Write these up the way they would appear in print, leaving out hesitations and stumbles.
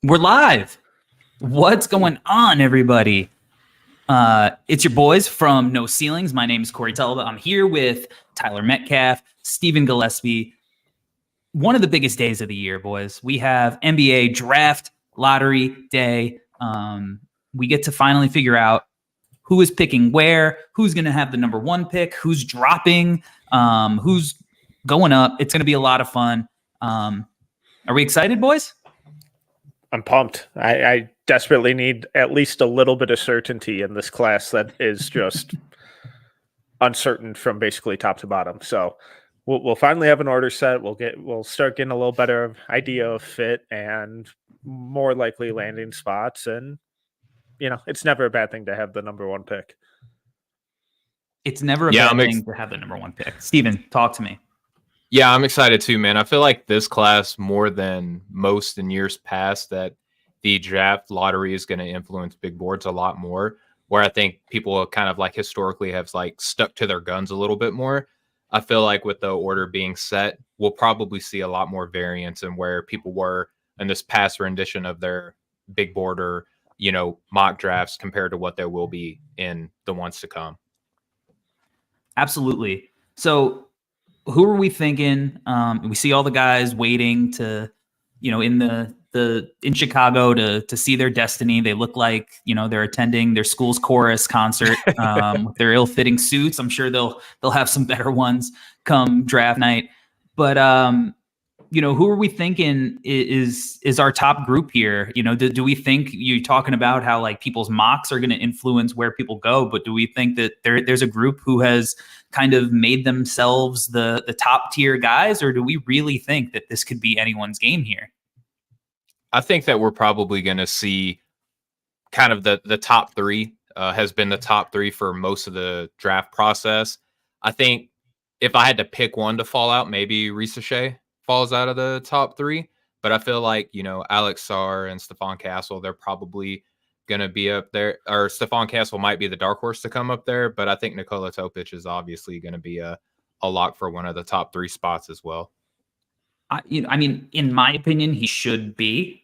We're live. What's going on, everybody? It's your boys from No Ceilings. My name is Corey Tulliva. I'm here with Tyler Metcalf, Stephen Gillespie. One of the biggest days of the year, boys. We have NBA draft lottery day. We get to finally figure out who is picking where, who's going to have the number one pick, who's dropping, who's going up. It's going to be a lot of fun. Are we excited, boys? I'm pumped. I desperately need at least a little bit of certainty in this class that is just uncertain from basically top to bottom. So we'll finally have an order set. We'll start getting a little better idea of fit and more likely landing spots. And it's never a bad thing to have the number one pick. It's never a bad thing to have the number one pick. Steven, talk to me. Yeah, I'm excited too, man. I feel like this class, more than most in years past, that the draft lottery is going to influence big boards a lot more, where I think people kind of like historically have like stuck to their guns a little bit more. I feel like with the order being set, we'll probably see a lot more variance in where people were in this past rendition of their big board or, mock drafts compared to what there will be in the ones to come. Absolutely. So who are we thinking? We see all the guys waiting to, in Chicago to see their destiny. They look like, they're attending their school's chorus concert with their ill-fitting suits. I'm sure they'll have some better ones come draft night. But who are we thinking is our top group here? Do we think you're talking about how like people's mocks are going to influence where people go, but do we think that there's a group who has kind of made themselves the top tier guys, or do we really think that this could be anyone's game here? I think that we're probably going to see kind of the top three has been the top three for most of the draft process. I think if I had to pick one to fall out, maybe Ricochet falls out of the top three, but I feel like, Alex Sarr and Stephon Castle, they're probably going to be up there, or Stephon Castle might be the dark horse to come up there, but I think Nikola Topic is obviously going to be a lock for one of the top three spots as well. In my opinion, he should be.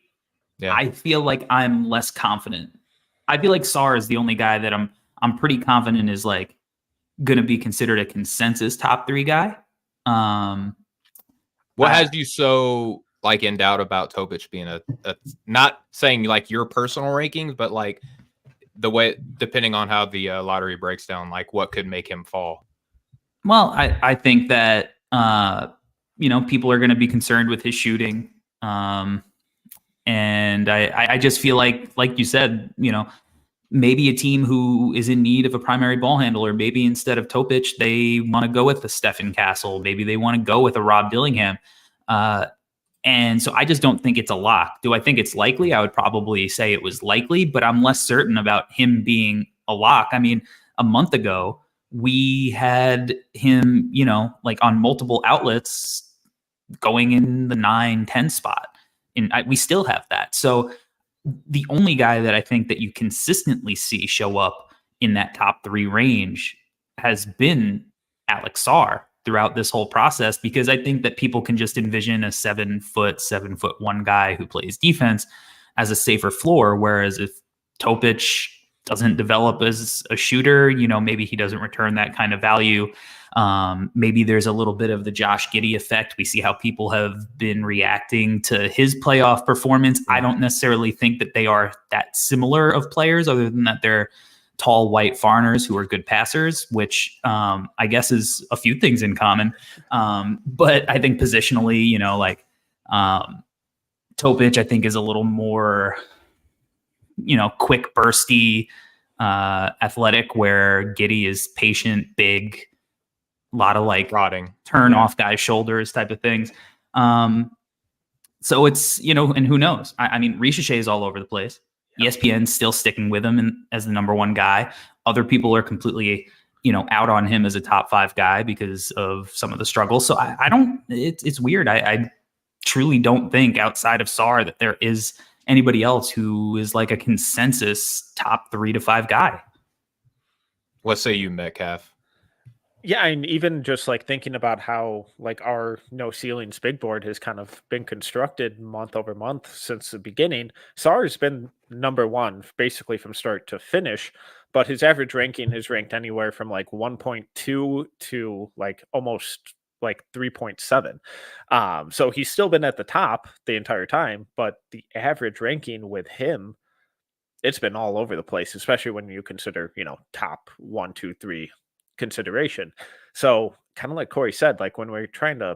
Yeah. I feel like I'm less confident. I feel like Sarr is the only guy that I'm pretty confident is like going to be considered a consensus top three guy. What has you so like in doubt about Topic being a not saying like your personal rankings, but like the way, depending on how the lottery breaks down, like what could make him fall? Well, I think that, people are going to be concerned with his shooting. And I just feel like you said, maybe a team who is in need of a primary ball handler, maybe instead of Topic, they want to go with the Stephen Castle. Maybe they want to go with a Rob Dillingham. And so I just don't think it's a lock. Do I think it's likely? I would probably say it was likely, but I'm less certain about him being a lock. I mean, a month ago, we had him, like on multiple outlets going in the 9-10 spot. And we still have that. So the only guy that I think that you consistently see show up in that top three range has been Alex Sarr throughout this whole process, because I think that people can just envision a 7'1" guy who plays defense as a safer floor. Whereas if Topic doesn't develop as a shooter, maybe he doesn't return that kind of value. Maybe there's a little bit of the Josh Giddey effect. We see how people have been reacting to his playoff performance. I don't necessarily think that they are that similar of players, other than that they're tall white foreigners who are good passers, which I guess is a few things in common. But I think positionally, Topic, I think, is a little more, quick, bursty, athletic, where Giddey is patient, big, a lot of like turn off guys' shoulders type of things. So it's, and who knows? I mean, Ricochet is all over the place. ESPN's still sticking with him as the number one guy. Other people are completely, out on him as a top 5 guy because of some of the struggles. So it's weird. I truly don't think outside of Sarr that there is anybody else who is like a consensus top 3 to 5 guy. What say you, Metcalf? Yeah, and even just like thinking about how like our no ceilings big board has kind of been constructed month over month since the beginning. SAR's been number one basically from start to finish, but his average ranking has ranked anywhere from like 1.2 to like almost like 3.7. So he's still been at the top the entire time, but the average ranking with him, it's been all over the place, especially when you consider, top one, two, three consideration. So, kind of like Corey said, like when we're trying to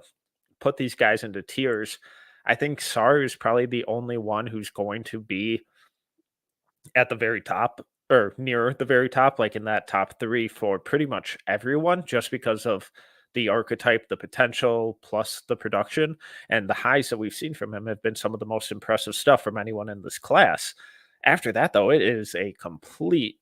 put these guys into tiers, I think SAR is probably the only one who's going to be at the very top or near the very top, like in that top three for pretty much everyone, just because of the archetype, the potential, plus the production. And the highs that we've seen from him have been some of the most impressive stuff from anyone in this class. After that, though, it is a complete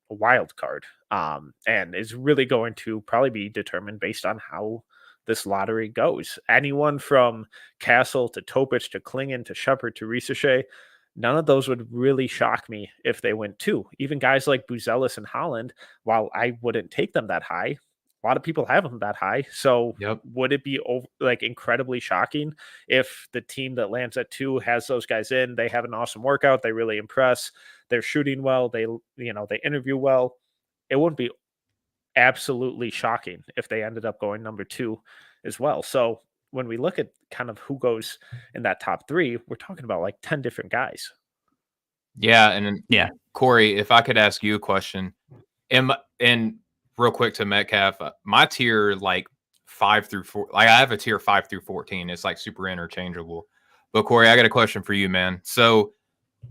wild card, and is really going to probably be determined based on how this lottery goes. Anyone from Castle to Topich to Klingon to Shepard to Risache, none of those would really shock me if they went two. Even guys like Buzelis and Holland, while I wouldn't take them that high, a lot of people have them that high. So Yep. would it be like incredibly shocking if the team that lands at two has those guys in? They have an awesome workout. They really impress. They're shooting well. They interview well. It wouldn't be absolutely shocking if they ended up going number two as well. So when we look at kind of who goes in that top three, we're talking about like 10 different guys. Yeah, and then, Yeah. Corey, if I could ask you a question, and real quick to Metcalf, my tier like 5 through 4, like I have a tier 5 through 14. It's like super interchangeable. But Corey, I got a question for you, man. So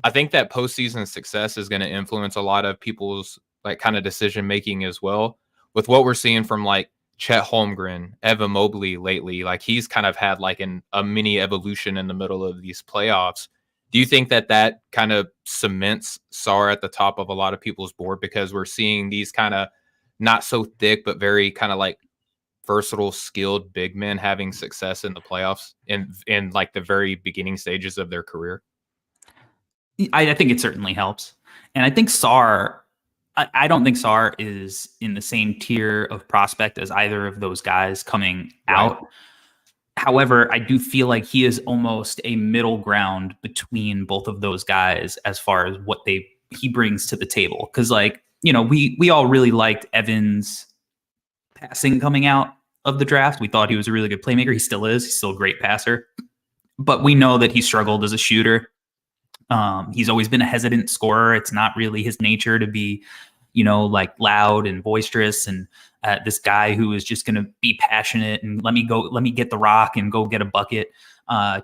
I think that postseason success is going to influence a lot of people's like kind of decision making as well. With what we're seeing from like Chet Holmgren, Evan Mobley lately, like he's kind of had like a mini evolution in the middle of these playoffs. Do you think that kind of cements SAR at the top of a lot of people's board because we're seeing these kind of not so thick but very kind of like versatile, skilled big men having success in the playoffs in like the very beginning stages of their career? I think it certainly helps. And I think I don't think SAR is in the same tier of prospect as either of those guys coming out. However, I do feel like he is almost a middle ground between both of those guys as far as what he brings to the table. Because, like, we all really liked Evans' passing coming out of the draft. We thought he was a really good playmaker. He still is. He's still a great passer. But we know that he struggled as a shooter. He's always been a hesitant scorer. It's not really his nature to be, like loud and boisterous and this guy who is just going to be passionate and let me get the rock and go get a bucket.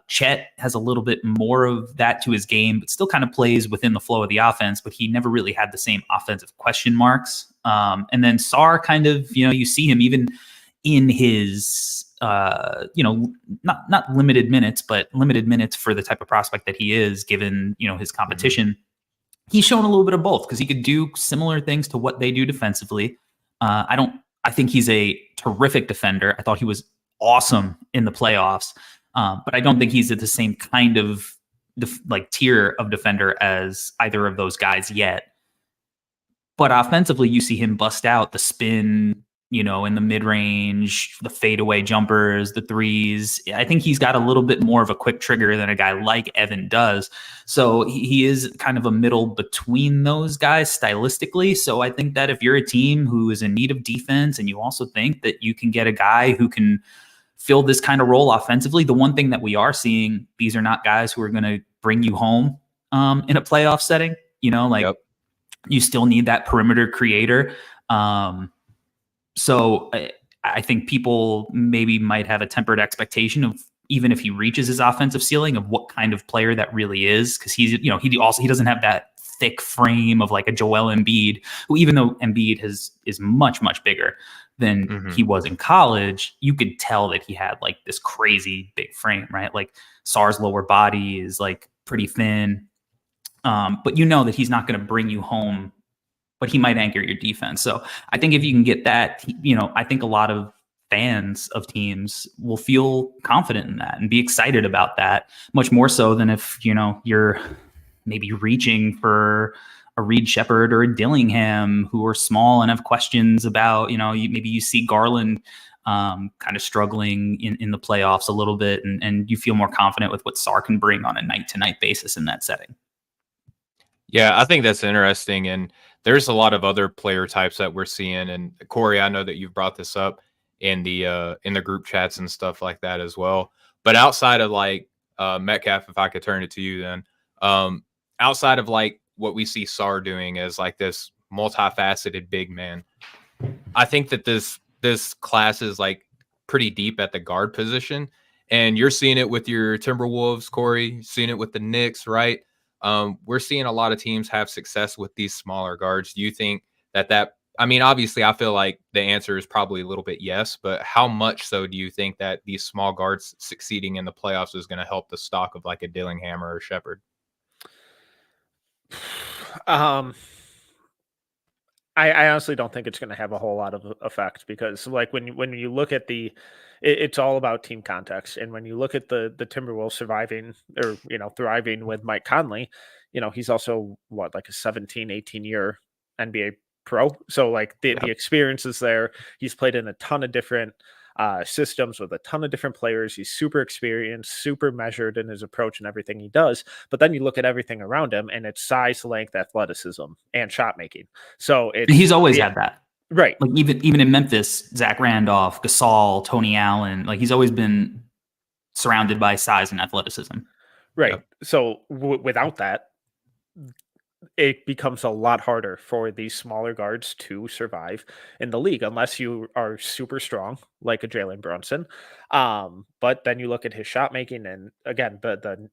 Chet has a little bit more of that to his game, but still kind of plays within the flow of the offense, but he never really had the same offensive question marks. And then SAR kind of, you see him even in his, not limited minutes, but limited minutes for the type of prospect that he is given, his competition. Mm-hmm. He's shown a little bit of both because he could do similar things to what they do defensively. I think he's a terrific defender. I thought he was awesome in the playoffs, but I don't think he's at the same kind of tier of defender as either of those guys yet. But offensively, you see him bust out the spin, in the mid-range, the fadeaway jumpers, the threes. I think he's got a little bit more of a quick trigger than a guy like Evan does. So he is kind of a middle between those guys stylistically. So I think that if you're a team who is in need of defense and you also think that you can get a guy who can fill this kind of role offensively, the one thing that we are seeing, these are not guys who are going to bring you home in a playoff setting. Yep. You still need that perimeter creator. So I think people maybe might have a tempered expectation of even if he reaches his offensive ceiling of what kind of player that really is. Cause he's, he doesn't have that thick frame of like a Joel Embiid, who even though Embiid is much, much bigger than he was in college, you could tell that he had like this crazy big frame, right? Like SAR's lower body is like pretty thin. But that he's not going to bring you home, but he might anchor your defense. So I think if you can get that, I think a lot of fans of teams will feel confident in that and be excited about that much more so than if, you're maybe reaching for a Reed Shepherd or a Dillingham who are small and have questions about, maybe you see Garland kind of struggling in the playoffs a little bit, and you feel more confident with what Sarr can bring on a night-to-night basis in that setting. Yeah, I think that's interesting. And there's a lot of other player types that we're seeing. And Corey, I know that you've brought this up in the group chats and stuff like that as well. But outside of like Metcalf, if I could turn it to you then, outside of like what we see Sarr doing as like this multifaceted big man, I think that this class is like pretty deep at the guard position. And you're seeing it with your Timberwolves, Corey, seeing it with the Knicks, right? We're seeing a lot of teams have success with these smaller guards. Do you think that I mean, obviously, I feel like the answer is probably a little bit yes, but how much so do you think that these small guards succeeding in the playoffs is going to help the stock of like a Dillingham or a Shepherd? I honestly don't think it's going to have a whole lot of effect, because like when you look at it's all about team context. And when you look at the Timberwolves surviving or thriving with Mike Conley, he's also like a 17-18 year NBA pro, so like the experience is there. He's played in a ton of different systems with a ton of different players. He's super experienced, super measured in his approach and everything he does. But then you look at everything around him, and it's size, length, athleticism, and shot making. So he's always had that, right? Like even in Memphis, Zach Randolph, Gasol, Tony Allen, like he's always been surrounded by size and athleticism. Right. Yep. So without that, it becomes a lot harder for these smaller guards to survive in the league unless you are super strong, like a Jalen Brunson. But then you look at his shot making, and again, the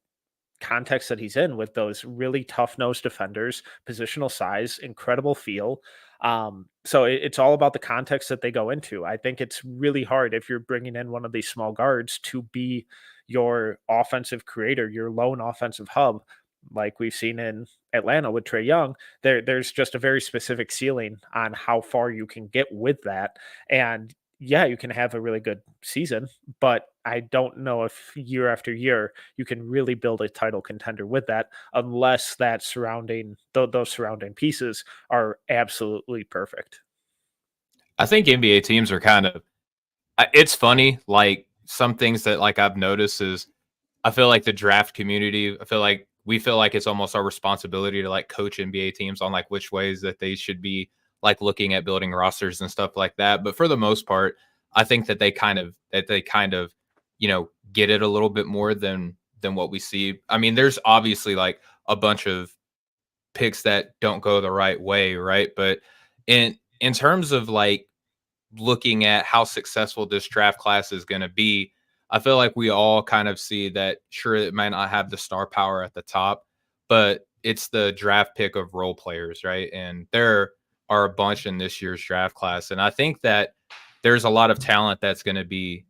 context that he's in with those really tough-nosed defenders, positional size, incredible feel. So it's all about the context that they go into. I think it's really hard if you're bringing in one of these small guards to be your offensive creator, your lone offensive hub, like we've seen in Atlanta with Trae Young. There's just a very specific ceiling on how far you can get with that. And yeah, you can have a really good season, but I don't know if year after year you can really build a title contender with that, unless that those surrounding pieces are absolutely perfect. I think NBA teams are kind of, it's funny, like some things that like I've noticed is I feel like the draft community, we feel like it's almost our responsibility to like coach NBA teams on like which ways that they should be like looking at building rosters and stuff like that. But for the most part, I think that they kind of get it a little bit more than what we see. I mean, there's obviously like a bunch of picks that don't go the right way, right? But in terms of like looking at how successful this draft class is going to be, I feel like we all kind of see that, sure, it might not have the star power at the top, but it's the draft pick of role players, right? And there are a bunch in this year's draft class. And I think that there's a lot of talent that's going to be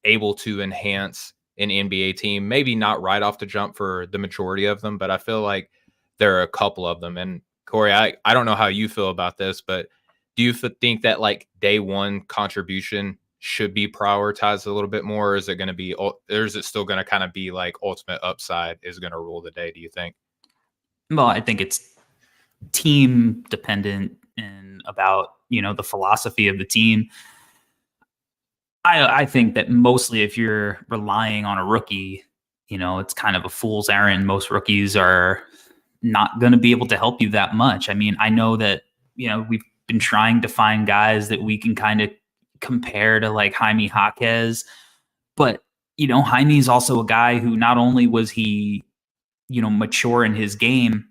able to enhance an NBA team, maybe not right off the jump for the majority of them, but I feel like there are a couple of them. And Corey, I don't know how you feel about this, but do you think that like day one contribution should be prioritized a little bit more, or is it going to be, or is it still going to kind of be like ultimate upside is going to rule the day, do you think? Well, I think it's team dependent and about, the philosophy of the team. I think that mostly if you're relying on a rookie, it's kind of a fool's errand. Most rookies are not going to be able to help you that much. I mean, I know that, we've been trying to find guys that we can kind of compare to like Jaime Jaquez, but Jaime is also a guy who not only was he mature in his game,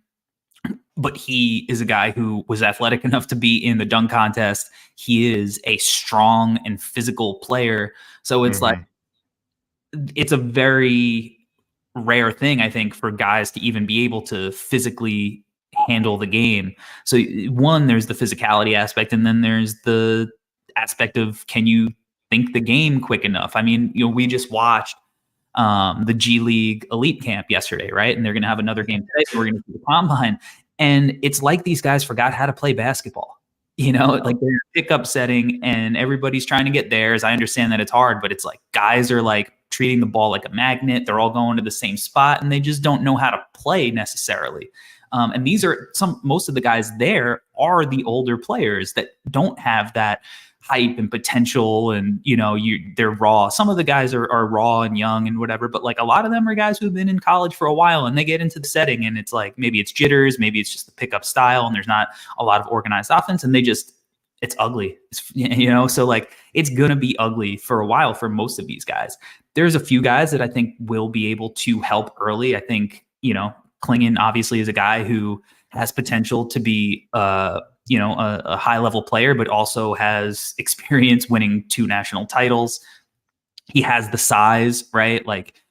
but he is a guy who was athletic enough to be in the dunk contest. He is a strong and physical player, so it's like it's a very rare thing, I think, for guys to even be able to physically handle the game. So one, there's the physicality aspect, and then there's the aspect of, can you think the game quick enough? I mean, we just watched the G League Elite Camp yesterday, right? And they're going to have another game today, so we're going to see the combine. And it's like these guys forgot how to play basketball. Like they're in a pickup setting and everybody's trying to get theirs. I understand that it's hard, but it's like guys are like treating the ball like a magnet. They're all going to the same spot and they just don't know how to play necessarily. And these are most of the guys there are the older players that don't have that hype and potential, and they're raw. Some of the guys are raw and young and whatever, but like a lot of them are guys who've been in college for a while, and they get into the setting and it's like maybe it's jitters, maybe it's just the pickup style, and there's not a lot of organized offense, and it's ugly. So like it's gonna be ugly for a while for most of these guys. There's a few guys that I think will be able to help early. I think Klingon obviously is a guy who has potential to be a high level player, but also has experience winning 2 national titles. He has the size, right? Like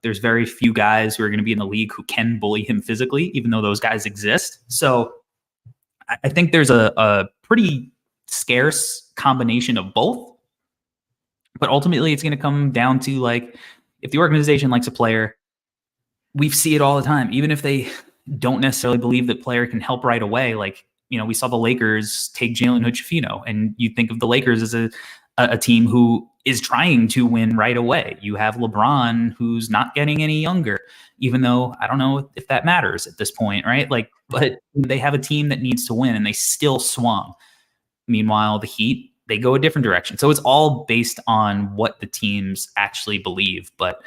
there's very few guys who are going to be in the league who can bully him physically, even though those guys exist. So I think there's a pretty scarce combination of both. But ultimately, it's going to come down to like if the organization likes a player, we see it all the time, even if they don't necessarily believe that player can help right away. Like, we saw the Lakers take Jalen Hood-Schifino, and you think of the Lakers as a team who is trying to win right away. You have LeBron, who's not getting any younger, even though I don't know if that matters at this point, right? Like, but they have a team that needs to win, and they still swung. Meanwhile, the Heat, they go a different direction. So it's all based on what the teams actually believe. But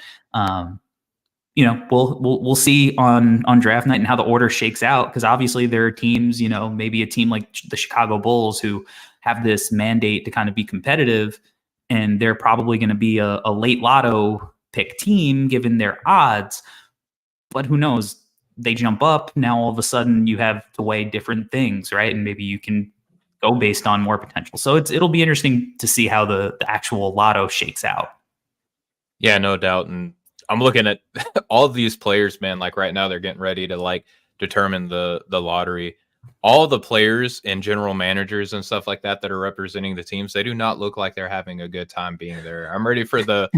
we'll see on draft night and how the order shakes out, because obviously there are teams, maybe a team like the Chicago Bulls who have this mandate to kind of be competitive, and they're probably going to be a late lotto pick team given their odds. But who knows? They jump up. Now all of a sudden you have to weigh different things, right? And maybe you can go based on more potential. So it'll be interesting to see how the actual lotto shakes out. Yeah, no doubt. And I'm looking at all of these players, man. Like right now, they're getting ready to like determine the lottery. All the players and general managers and stuff like that are representing the teams, they do not look like they're having a good time being there. I'm ready for the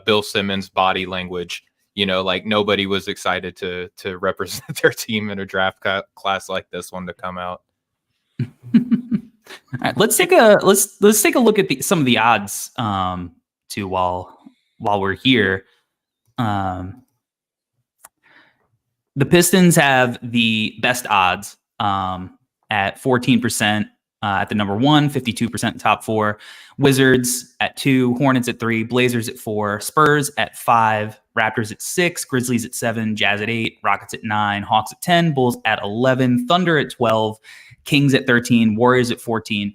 Bill Simmons body language. Like nobody was excited to represent their team in a draft class like this one to come out. All right, let's take a look at some of the odds too while we're here. The Pistons have the best odds at 14% at the number 1, 52% top 4. Wizards at 2, Hornets at 3, Blazers at 4, Spurs at 5, Raptors at 6, Grizzlies at 7, Jazz at 8, Rockets at 9, Hawks at 10, Bulls at 11, Thunder at 12, Kings at 13, Warriors at 14.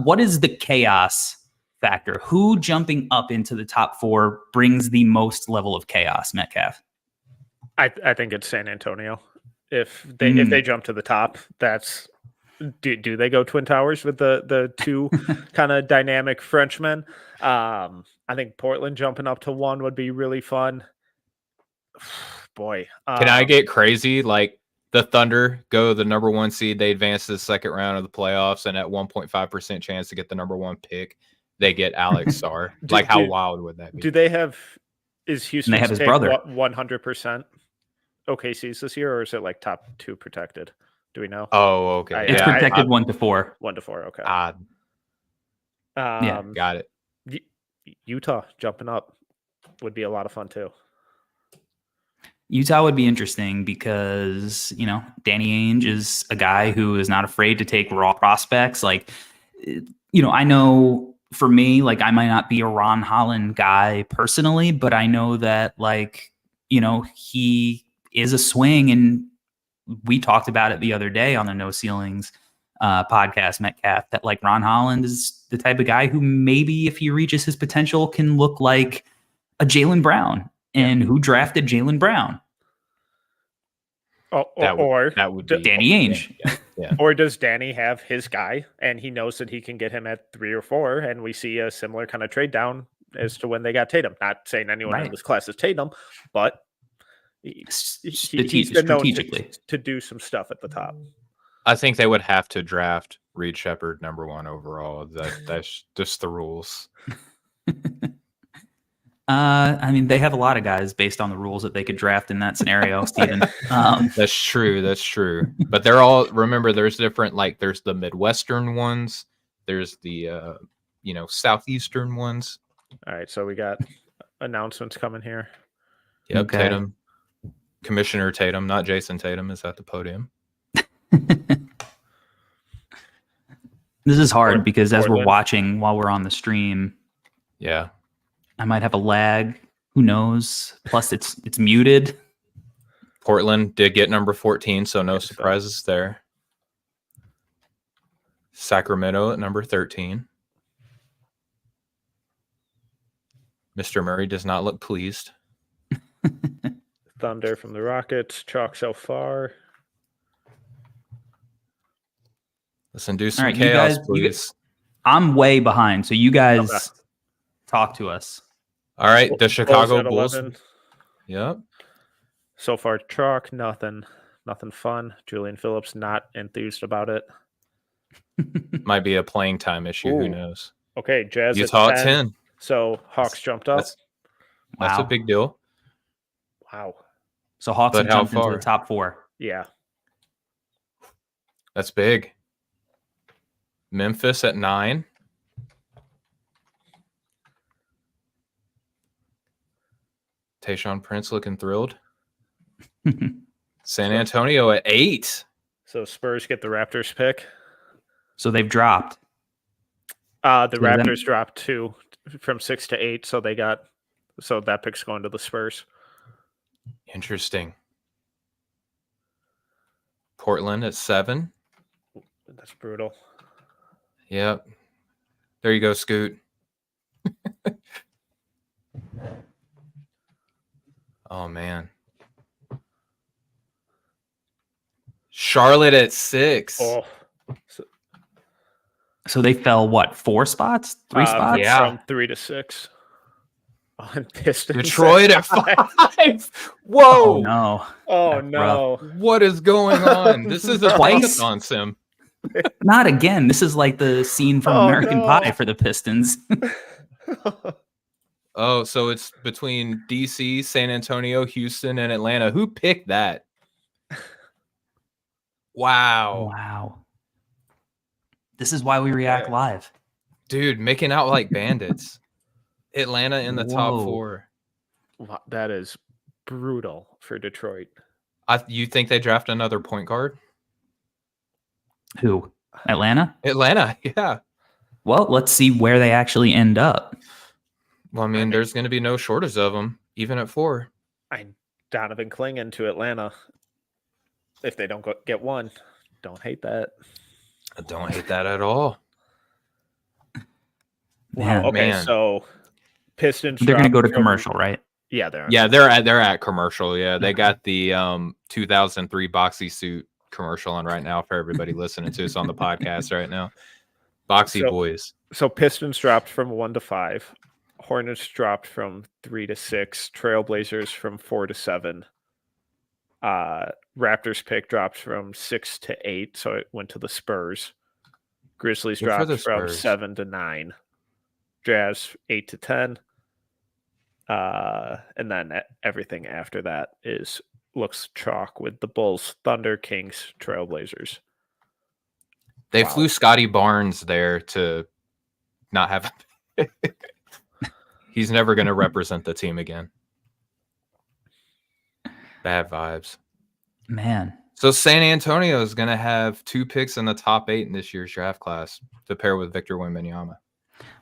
What is the chaos factor? Who jumping up into the top 4 brings the most level of chaos, Metcalf? I think it's San Antonio. If they jump to the top, that's do they go Twin Towers with the 2 kind of dynamic Frenchmen? I think Portland jumping up to 1 would be really fun. Boy, can I get crazy? Like the Thunder go the number 1 seed, they advance to the second round of the playoffs, and at 1.5% chance to get the number 1 pick, they get Alex Sarr. Like how wild would that be? Do they have? Is Houston? They have his brother. 100% OKC's this year, or is it like top 2 protected? Do we know? Oh, okay. It's protected 1 to 4. 1 to 4. Okay. Yeah, got it. Utah jumping up would be a lot of fun too. Utah would be interesting because, Danny Ainge is a guy who is not afraid to take raw prospects. Like, I know for me, like I might not be a Ron Holland guy personally, but I know that like, he is a swing, and we talked about it the other day on the No Ceilings podcast, Metcalf, that like Ron Holland is the type of guy who maybe if he reaches his potential can look like a Jaylen Brown. And who drafted Jaylen Brown? That would be Danny Ainge. Yeah. Or does Danny have his guy and he knows that he can get him at 3 or 4, and we see a similar kind of trade down as to when they got Tatum? Not saying anyone in this class is Tatum, but he's been known to do some stuff at the top. I think they would have to draft Reed Shepherd number 1 overall. That's just the rules. They have a lot of guys based on the rules that they could draft in that scenario, Steven. That's true. But they're all, remember, there's different, like there's the Midwestern ones, there's the Southeastern ones. All right, so we got announcements coming here. Yep, okay. Tatum. Commissioner Tatum, not Jason Tatum, is at the podium. This is hard because as we're Portland. watching while we're on the stream, Yeah. I might have a lag. Who knows? Plus, it's muted. Portland did get number 14, so no Yes, surprises there. Sacramento at number 13. Mr. Murray does not look pleased. Thunder from the Rockets. Chalk so far. Listen, do some All right, chaos, you guys, please. I'm way behind, so you guys Okay. talk to us. All right, the Chicago at Bulls. 11. Yep. So far, chalk, nothing fun. Julian Phillips not enthused about it. Might be a playing time issue. Who Ooh. knows? Okay, Jazz Utah at at 10. 10. So Hawks jumped up. That's a Wow. big deal. Wow. So Hawks But have how jumped into far? the top 4. Yeah. That's big. Memphis at 9. Tayshaun Prince looking thrilled. San Antonio at 8. So Spurs get the Raptors pick. So they've dropped. The So then- Raptors dropped 2 from 6 to 8, so that pick's going to the Spurs. Interesting. Portland at 7. That's brutal. Yep. There you go, Scoot. Oh, man. Charlotte at 6. Oh, So they fell, what, 4 spots? 3 spots? yeah. From 3 to 6. On Pistons. Detroit at 5. Whoa. Oh, no. Oh That's no. What is going on? This is a Twice? on sim. Not again. This is like the scene from Oh, American no. Pie for the Pistons. Oh, so it's between DC, San Antonio, Houston, and Atlanta. Who picked that? Wow. Wow. This is why we react live. Dude, making out like bandits. Atlanta in the top Whoa. 4. Wow, that is brutal for Detroit. You think they draft another point guard? Who? Atlanta? Atlanta, yeah. Well, let's see where they actually end up. Well, I mean, there's going to be no shortage of them, even at 4. Donovan Clingan to Atlanta. If they don't get one, don't hate that. I don't hate that at all. Man, Okay, man. so Pistons. they're going to dropped go to from- commercial, right? Yeah, they're. Yeah, they're at commercial. Yeah, they got the 2003 Boxy suit commercial on right now for everybody listening to us on the podcast right now. Boxy Boys. So Pistons dropped from 1 to 5. Hornets dropped from 3 to 6. Trailblazers from 4 to 7. Raptors pick dropped from 6 to 8, so it went to the Spurs. Grizzlies Good for dropped the from Spurs. 7 to 9. Jazz 8 to 10. And then everything after that looks chalk with the Bulls, Thunder, Kings, Trailblazers. They Wow. flew Scotty Barnes there to not have. He's never going to represent the team again. Bad vibes. Man. So San Antonio is going to have 2 picks in the top 8 in this year's draft class to pair with Victor Wembanyama.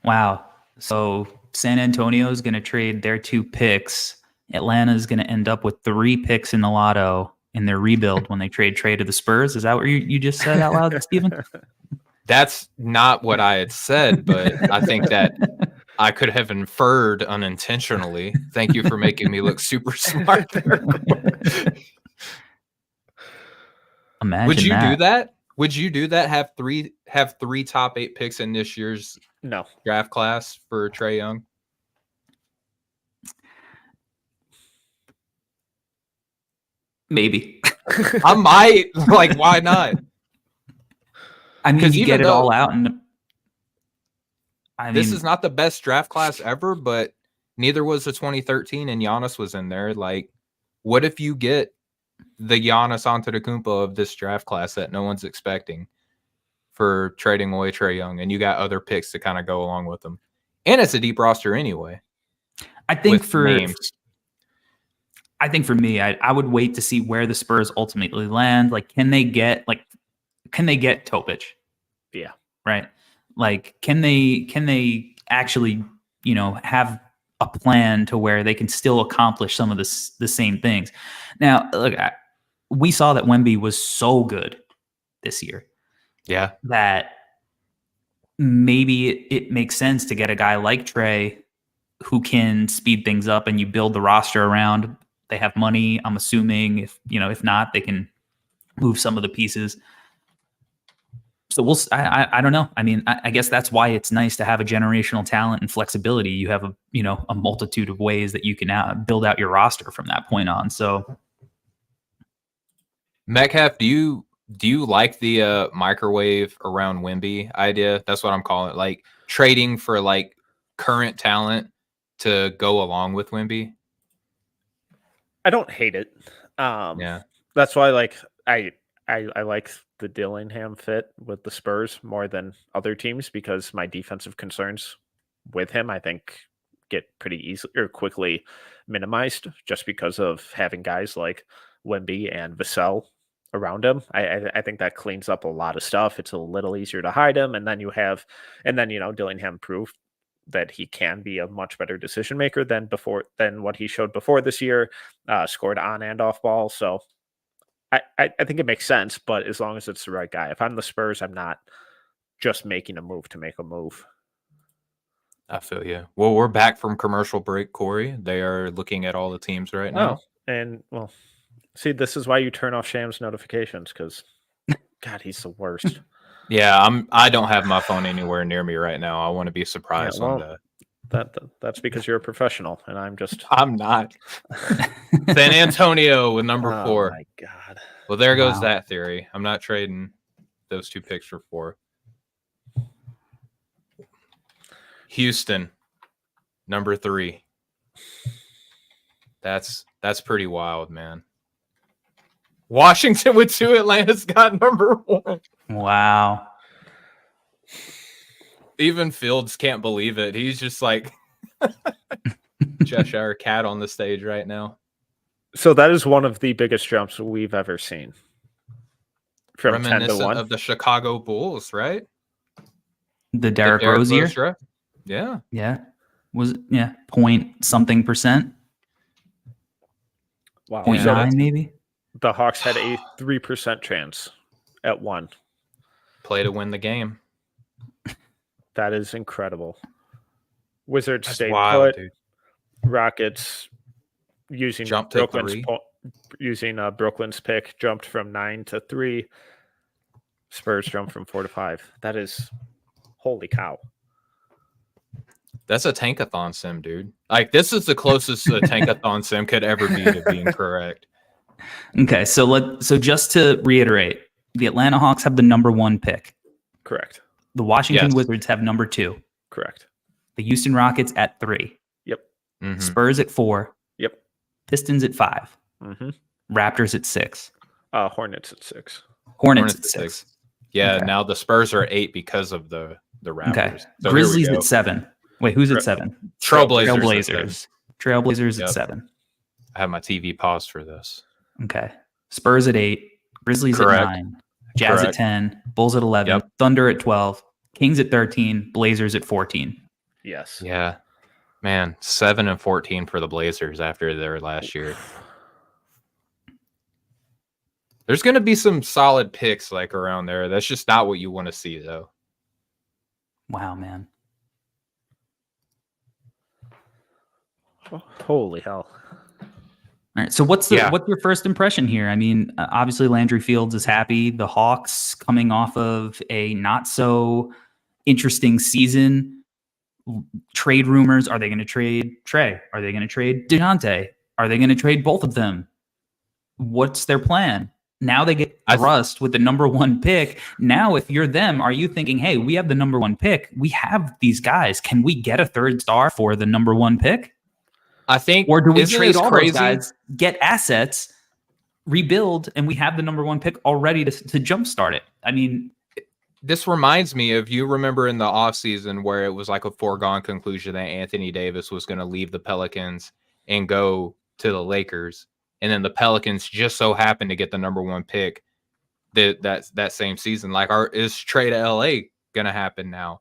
Wow. So San Antonio is going to trade their 2 picks. Atlanta is going to end up with 3 picks in the lotto in their rebuild when they trade to the Spurs. Is that what you just said out loud, Steven? That's not what I had said, but I think that I could have inferred unintentionally. Thank you for making me look super smart there. Imagine Would you that. do that? Would you do that? Have three top 8 picks in this year's No. draft class for Trae Young? Maybe. I might. Like, why not? I mean, 'Cause you even get it though- all out, and This is not the best draft class ever, but neither was the 2013, and Giannis was in there. Like, what if you get the Giannis Antetokounmpo of this draft class that no one's expecting for trading away Trae Young, and you got other picks to kind of go along with them, and it's a deep roster anyway. I think with for names. I think for me, I would wait to see where the Spurs ultimately land. Like, can they get Topic? Yeah. Right. Like, can they actually, have a plan to where they can still accomplish some of the same things? Now, look, we saw that Wemby was so good this year. Yeah. That maybe it makes sense to get a guy like Trey who can speed things up, and you build the roster around. They have money. I'm assuming if not, they can move some of the pieces. So I don't know. I mean, I guess that's why it's nice to have a generational talent and flexibility. You have a multitude of ways that you can build out your roster from that point on. So Metcalf, do you like the microwave around Wemby idea? That's what I'm calling it. Like trading for like current talent to go along with Wemby. I don't hate it. Yeah. That's why I like the Dillingham fit with the Spurs more than other teams, because my defensive concerns with him, I think, get pretty easily or quickly minimized just because of having guys like Wemby and Vassell around him. I think that cleans up a lot of stuff. It's a little easier to hide him, and then Dillingham proved that he can be a much better decision maker than what he showed before this year. Scored on and off ball, so I think it makes sense. But as long as it's the right guy, if I'm the Spurs, I'm not just making a move to make a move. I feel you. Well, we're back from commercial break, Corey. They are looking at all the teams right now. And see, this is why you turn off Sham's notifications, because God, he's the worst. Yeah, I don't have my phone anywhere near me right now. I want to be surprised on that. That's because you're a professional, and I'm not. San Antonio with number 4. Oh my God. Well, there goes that theory. I'm not trading those 2 picks for 4. Houston, number 3. That's pretty wild, man. Washington with 2. Atlanta's got number 1. Wow. Even Fields can't believe it. He's just like Cheshire Cat on the stage right now. So that is one of the biggest jumps we've ever seen. From 10 to 1 of the Chicago Bulls, right? The Derrick Rose year. Draft. Yeah. Point something percent. Wow. 0.9 maybe. The Hawks had a 3% chance at 1. Play to win the game. That is incredible. Wizards stayed wild, put. Dude. Rockets using Jump to 3. Brooklyn's pick jumped from 9 to 3. Spurs jumped from 4 to 5. That is holy cow. That's a tankathon sim, dude. Like, this is the closest a tankathon sim could ever be to being correct. Okay, so just to reiterate, the Atlanta Hawks have the number 1 pick. Correct. The Washington Wizards have number 2. Correct. The Houston Rockets at 3. Yep. Mm-hmm. Spurs at 4. Yep. Pistons at 5. Mm-hmm. Raptors at 6. Hornets at 6. Hornets at 6. Yeah, okay. Now the Spurs are at 8 because of the Raptors. Okay. So Grizzlies at 7. Wait, who's at 7? Trailblazers. Trailblazers at 7. I have my TV paused for this. Okay. Spurs at 8. Grizzlies Correct. at 9. Jazz at 10. Bulls at 11. Thunder at 12. Kings at 13. Blazers at 14. Yes. Yeah. Man, 7 and 14 for the Blazers after their last year. There's going to be some solid picks like around there. That's just not what you want to see, though. Wow, man. Holy hell. All right. So what's your first impression here? I mean, obviously Landry Fields is happy. The Hawks coming off of a not so interesting season. Trade rumors. Are they going to trade Trey? Are they going to trade DeJounte? Are they going to trade both of them? What's their plan? Now they get thrust with the number 1 pick. Now, if you're them, are you thinking, hey, we have the number 1 pick. We have these guys. Can we get a 3rd star for the number 1 pick? I think, or do we trade all those guys, get assets, rebuild, and we have the number 1 pick already to jumpstart it? I mean, this reminds me of, you remember in the offseason where it was like a foregone conclusion that Anthony Davis was going to leave the Pelicans and go to the Lakers. and then the Pelicans just so happen to get the number 1 pick that same season. Like, is trade to LA gonna happen now?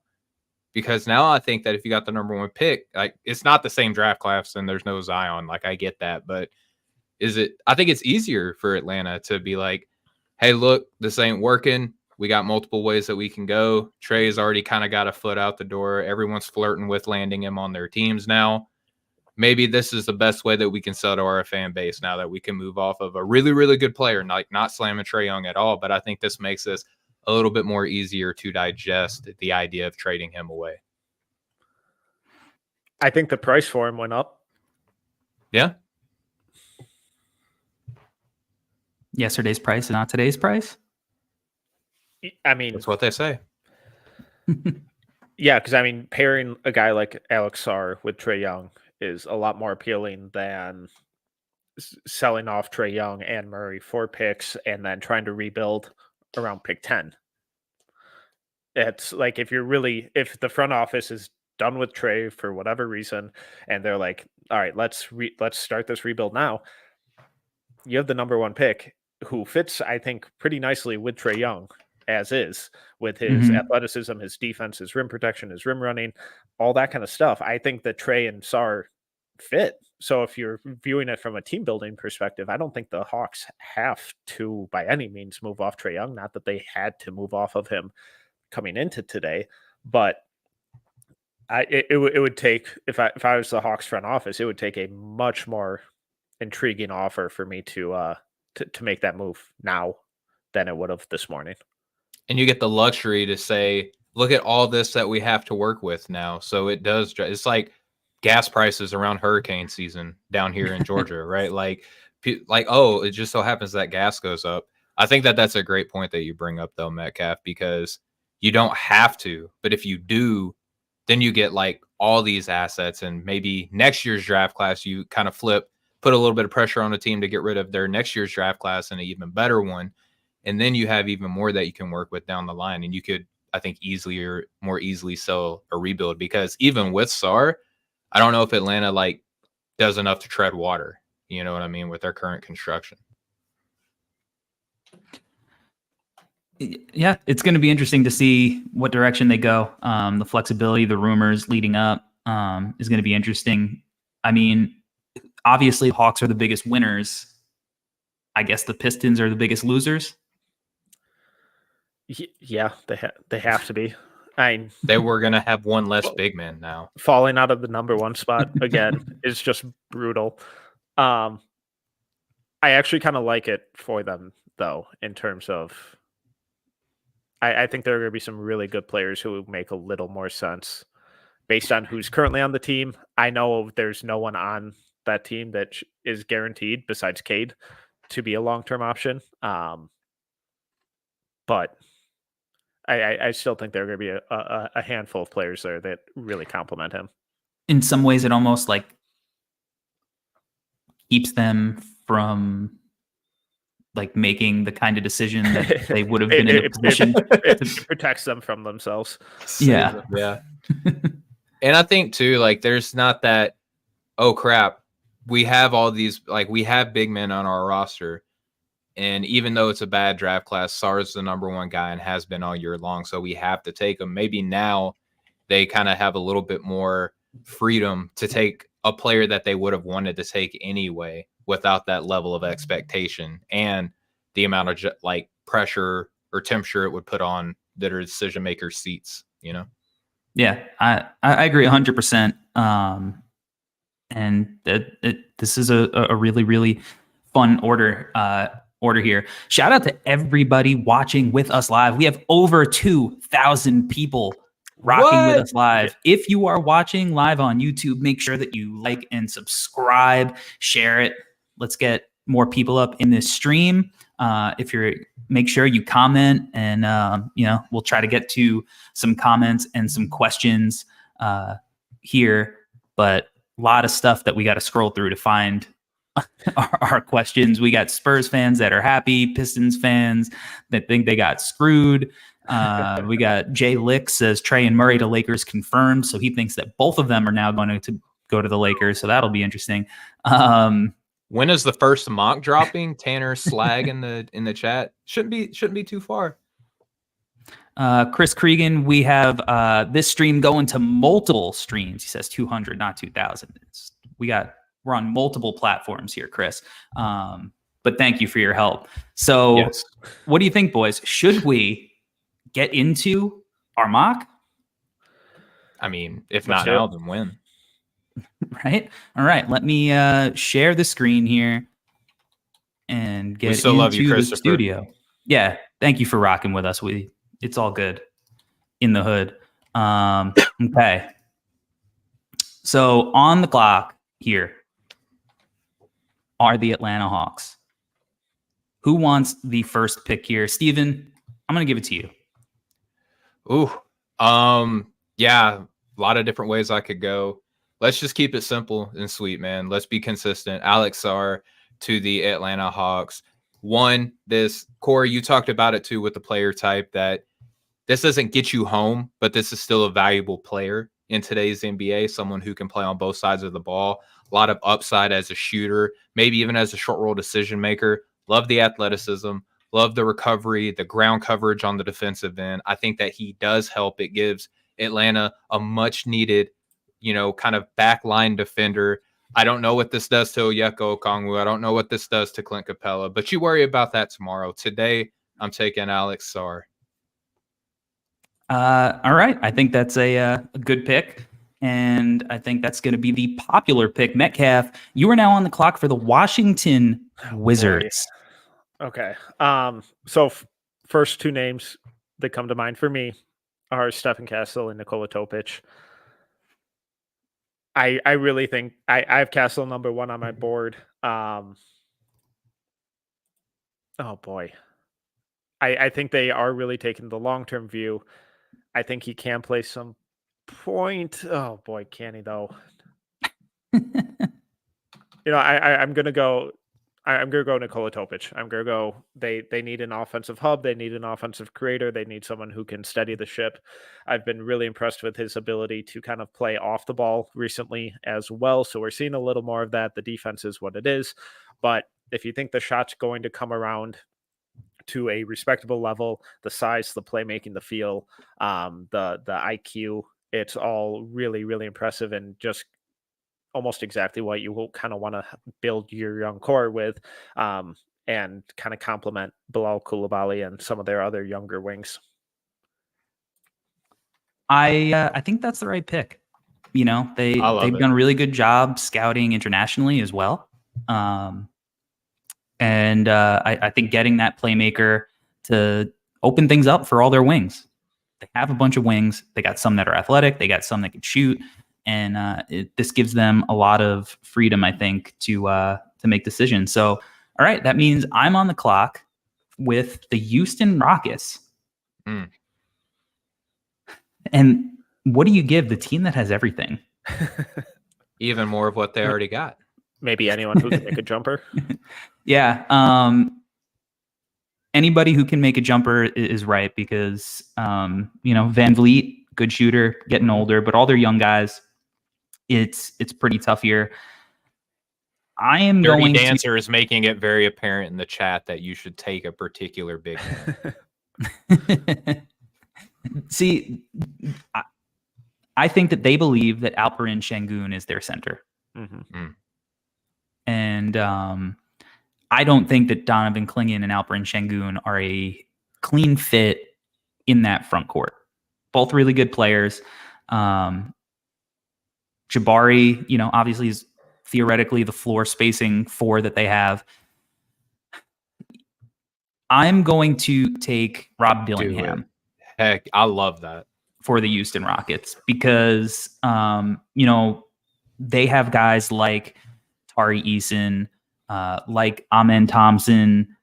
Because now I think that if you got the number 1 pick, like, it's not the same draft class and there's no Zion. Like, I get that, but I think it's easier for Atlanta to be like, hey, look, this ain't working. We got multiple ways that we can go. Trey's already kind of got a foot out the door. Everyone's flirting with landing him on their teams now. Maybe this is the best way that we can sell to our fan base now that we can move off of a really, really good player, like not slamming Trae Young at all. But I think this makes this a little bit more easier to digest the idea of trading him away. I think the price for him went up. Yeah. Yesterday's price and not today's price. I mean, that's what they say. Yeah, because I mean, pairing a guy like Alex Sarr with Trae Young is a lot more appealing than selling off Trae Young and Murray for picks and then trying to rebuild around pick 10. It's like if the front office is done with Trae for whatever reason, and they're like, all right, let's start this rebuild now. You have the number 1 pick who fits, I think, pretty nicely with Trae Young as is, with his athleticism, his defense, his rim protection, his rim running, all that kind of stuff. I think that Trae and Sarr fit. So if you're viewing it from a team building perspective, I don't think the Hawks have to by any means move off Trae Young. Not that they had to move off of him coming into today, but it would take, if I was the Hawks front office, it would take a much more intriguing offer for me to make that move now than it would have this morning. And you get the luxury to say, look at all this that we have to work with now. So it's like gas prices around hurricane season down here in Georgia, right? Like, oh, it just so happens that gas goes up. I think that that's a great point that you bring up though, Metcalf, because you don't have to, but if you do, then you get like all these assets, and maybe next year's draft class, you kind of put a little bit of pressure on the team to get rid of their next year's draft class and an even better one. And then you have even more that you can work with down the line. And you could, I think, more easily sell a rebuild, because even with Sarr, I don't know if Atlanta like does enough to tread water. You know what I mean? With their current construction. Yeah, it's going to be interesting to see what direction they go. The flexibility, the rumors leading up is going to be interesting. I mean, obviously, Hawks are the biggest winners. I guess the Pistons are the biggest losers. Yeah, they have to be. They were going to have one less big man now. Falling out of the number 1 spot again is just brutal. I actually kind of like it for them, though, in terms of I think there are going to be some really good players who make a little more sense based on who's currently on the team. I know there's no one on that team that is guaranteed besides Cade to be a long-term option. But I still think there are going to be a handful of players there that really complement him. In some ways, it almost like keeps them from like making the kind of decision that they would have been in a position. It protects them from themselves. Yeah. Yeah. And I think too, like there's not that, oh crap, we have all these, like we have big men on our roster. And even though it's a bad draft class, Sarr's the number 1 guy and has been all year long. So we have to take him. Maybe now they kind of have a little bit more freedom to take a player that they would have wanted to take anyway, without that level of expectation and the amount of like pressure or temperature it would put on their decision makers' seats, you know? Yeah, I agree 100%. And this is a really, really fun order here. Shout out to everybody watching with us live. We have over 2,000 people rocking with us live. If you are watching live on YouTube, make sure that you like and subscribe, share it. Let's get more people up in this stream. Make sure you comment, and we'll try to get to some comments and some questions here. But a lot of stuff that we got to scroll through to find our questions. We got Spurs fans that are happy, Pistons fans that think they got screwed. We got Jay Lick says Trae and Murray to Lakers confirmed, so he thinks that both of them are now going to go to the Lakers. So that'll be interesting. When is the first mock dropping? Tanner slag in the chat. Shouldn't be too far. Chris Cregan, we have this stream going to multiple streams. He says 200, not 2,000. We're on multiple platforms here, Chris. But thank you for your help. So Yes. What do you think, boys? Should we get into our mock? I mean, if Let's not do now, it. then when? Right? All right. Let me share the screen here and get still into love you, the Christopher. studio. Yeah. Thank you for rocking with us. It's all good in the hood. Okay. So on the clock here are the Atlanta Hawks. Who wants the first pick here? Steven, I'm going to give it to you. Yeah, a lot of different ways I could go. Let's just keep it simple and sweet, man. Let's be consistent. Alex Sarr to the Atlanta Hawks. One, this Corey, you talked about it too with the player type, that this doesn't get you home, but this is still a valuable player in today's NBA, someone who can play on both sides of the ball. A lot of upside as a shooter, maybe even as a short roll decision maker. Love the athleticism, love the recovery, the ground coverage on the defensive end. I think that he does help. It gives Atlanta a much needed, kind of backline defender. I don't know what this does to Onyeka Okongwu. I don't know what this does to Clint Capella, but you worry about that tomorrow. Today, I'm taking Alex Sarr. All right. I think that's a good pick. And I think that's going to be the popular pick. Metcalf, you are now on the clock for the Washington Wizards. Okay. So first two names that come to mind for me are Stephen Castle and Nikola Topic. I really think I have Castle number 1 on my board. Oh boy. I think they are really taking the long-term view. I think he can play some point. Oh boy, can he though? I'm gonna go. I'm gonna go Nikola Topic. I'm gonna go. They need an offensive hub. They need an offensive creator. They need someone who can steady the ship. I've been really impressed with his ability to kind of play off the ball recently as well. So we're seeing a little more of that. The defense is what it is, but if you think the shot's going to come around to a respectable level, the size, the playmaking, the feel, the IQ, it's all really, really impressive and just almost exactly what you will kind of want to build your young core with, and kind of complement Bilal Coulibaly and some of their other younger wings. I think that's the right pick. They've done a really good job scouting internationally as well. And I think getting that playmaker to open things up for all their wings. They have a bunch of wings. They got some that are athletic. They got some that can shoot. And this gives them a lot of freedom, I think, to make decisions. So, all right, that means I'm on the clock with the Houston Rockets. And what do you give the team that has everything? Even more of what they already got. Maybe anyone who can make a jumper. Yeah. Anybody who can make a jumper is right because, Van Vliet, good shooter, getting older, but all their young guys, it's pretty tough here. I am Dirty going Dancer is making it very apparent in the chat that you should take a particular big man. See, I think that they believe that Alperen Şengün is their center. And I don't think that Donovan Clingan and Alperen Şengün are a clean fit in that front court. Both really good players. Jabari, obviously is theoretically the floor spacing 4 that they have. I'm going to take Rob Dillingham. Heck, I love that. For the Houston Rockets because, they have guys like Tari Eason, like Amen Thompson,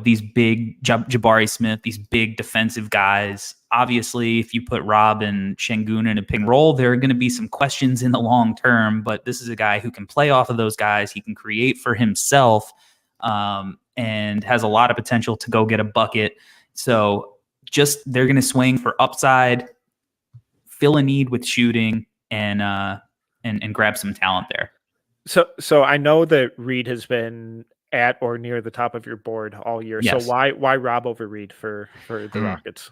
these big Jabari Smith, these big defensive guys. Obviously, if you put Rob and Şengün in a pick and roll, there are going to be some questions in the long term, but this is a guy who can play off of those guys. He can create for himself, and has a lot of potential to go get a bucket. So they're going to swing for upside, fill a need with shooting, and grab some talent there. So I know that Reed has been at or near the top of your board all year. Yes. So why Rob over Reed for the Rockets?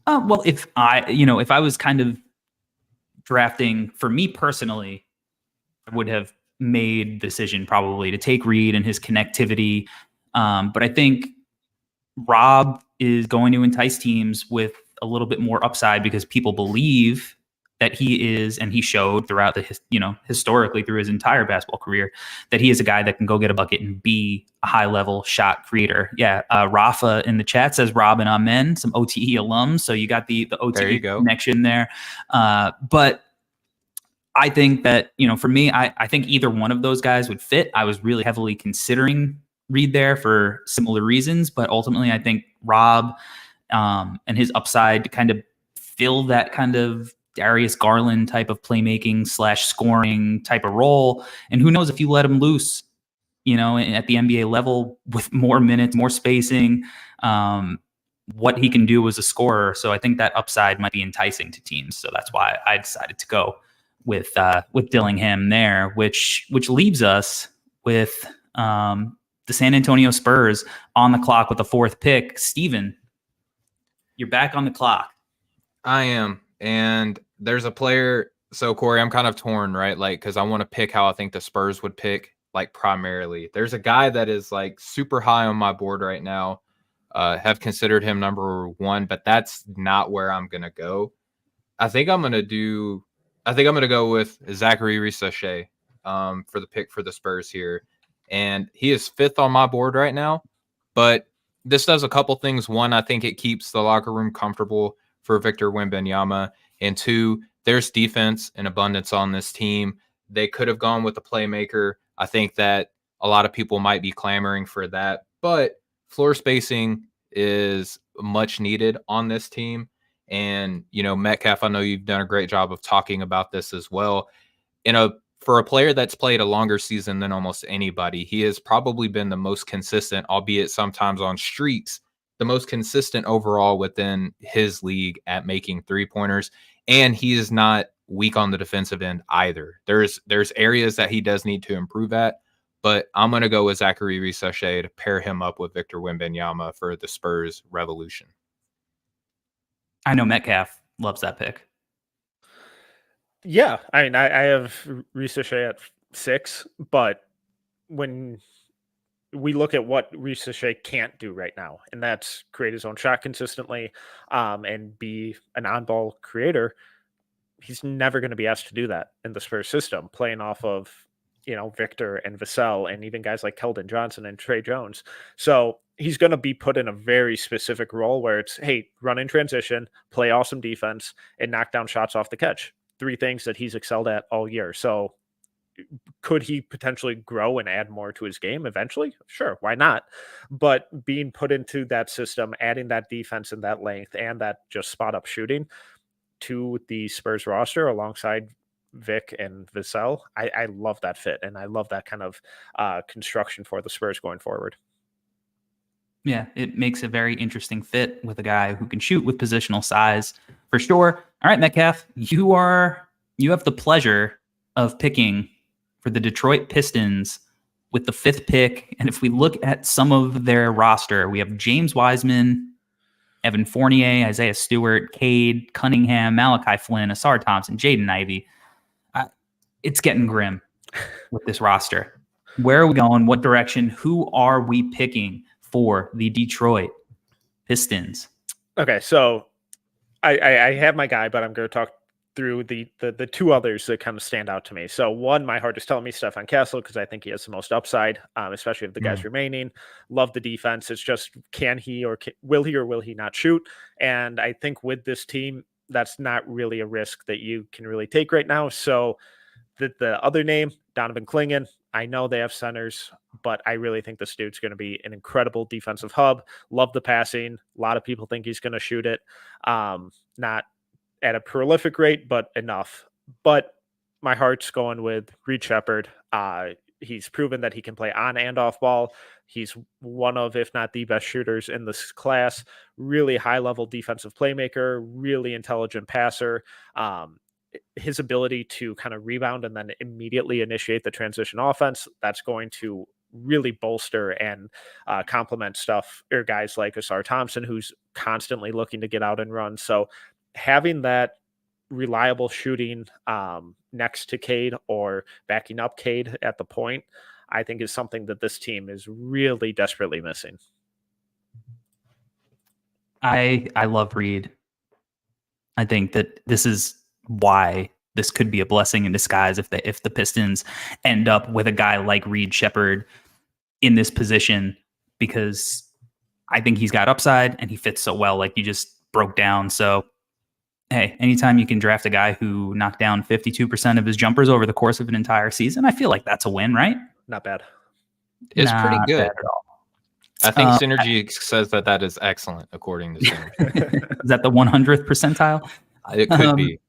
Well, if I was kind of drafting for me personally, I would have made the decision probably to take Reed and his connectivity. But I think Rob is going to entice teams with a little bit more upside because people believe that he is, and he showed throughout historically through his entire basketball career, that he is a guy that can go get a bucket and be a high level shot creator. Yeah. Rafa in the chat says Rob and Amen, some OTE alums. So you got the OTE connection there. But I think that, for me, I think either one of those guys would fit. I was really heavily considering Reed there for similar reasons, but ultimately I think Rob and his upside to kind of fill that kind of Darius Garland type of playmaking / scoring type of role. And who knows if you let him loose, at the NBA level with more minutes, more spacing, what he can do as a scorer. So I think that upside might be enticing to teams. So that's why I decided to go with Dillingham there, which leaves us with the San Antonio Spurs on the clock with the 4th pick. Steven, you're back on the clock. I am. And there's a player. So, Corey, I'm kind of torn, right? Like, because I want to pick how I think the Spurs would pick, like, primarily. There's a guy that is, like, super high on my board right now. Have considered him number 1, but that's not where I'm going to go. I think I'm going to go with Zachary Risachet for the pick for the Spurs here. And he is 5th on my board right now. But this does a couple things. One, I think it keeps the locker room comfortable for Victor Wembanyama. And 2, there's defense in abundance on this team. They could have gone with a playmaker. I think that a lot of people might be clamoring for that. But floor spacing is much needed on this team. And, Metcalf, I know you've done a great job of talking about this as well. For a player that's played a longer season than almost anybody, he has probably been the most consistent, albeit sometimes on streaks, the most consistent overall within his league at making 3-pointers. And he is not weak on the defensive end either. There's areas that he does need to improve at, but I'm going to go with Zachary Risachet to pair him up with Victor Wembanyama for the Spurs revolution. I know Metcalf loves that pick. Yeah, I mean, I have Risachet at 6, but when we look at what Risachet can't do right now, and that's create his own shot consistently and be an on-ball creator, he's never going to be asked to do that in the Spurs system, playing off of, Victor and Vassell and even guys like Keldon Johnson and Trey Jones. So he's going to be put in a very specific role where it's, hey, run in transition, play awesome defense, and knock down shots off the catch. 3 things that he's excelled at all year. So could he potentially grow and add more to his game eventually? Sure, why not? But being put into that system, adding that defense and that length and that just spot up shooting to the Spurs roster alongside Vic and Vassell, I love that fit, and I love that kind of construction for the Spurs going forward. Yeah, it makes a very interesting fit with a guy who can shoot with positional size for sure. All right, Metcalf, you have the pleasure of picking for the Detroit Pistons with the 5th pick. And if we look at some of their roster, we have James Wiseman, Evan Fournier, Isaiah Stewart, Cade Cunningham, Malachi Flynn, Asar Thompson, Jaden Ivey. It's getting grim with this roster. Where are we going? What direction? Who are we picking for the Detroit Pistons? Okay, so I have my guy, but I'm going to talk through the 2 others that kind of stand out to me. So one, my heart is telling me Stefan Castle because I think he has the most upside, especially if the guys remaining. Love the defense. It's just will he not shoot? And I think with this team, that's not really a risk that you can really take right now. So the other name, Donovan Clingan, I know they have centers, but I really think this dude's going to be an incredible defensive hub. Love the passing. A lot of people think he's going to shoot it. Not at a prolific rate, but enough. But my heart's going with Reed Shepherd. He's proven that he can play on and off ball. He's one of, if not the best shooters in this class. Really high-level defensive playmaker, really intelligent passer. his ability to kind of rebound and then immediately initiate the transition offense, that's going to really bolster and complement stuff or guys like Asar Thompson, who's constantly looking to get out and run. So having that reliable shooting next to Cade or backing up Cade at the point, I think is something that this team is really desperately missing. I love Reed. I think that this is why this could be a blessing in disguise if the Pistons end up with a guy like Reed Shepherd in this position, because I think he's got upside and he fits so well, like you just broke down. So, hey, anytime you can draft a guy who knocked down 52% of his jumpers over the course of an entire season, I feel like that's a win, right? Not bad. It's pretty good. Bad at all. I think Synergy says that is excellent, according to Synergy. Is that the 100th percentile? It could be.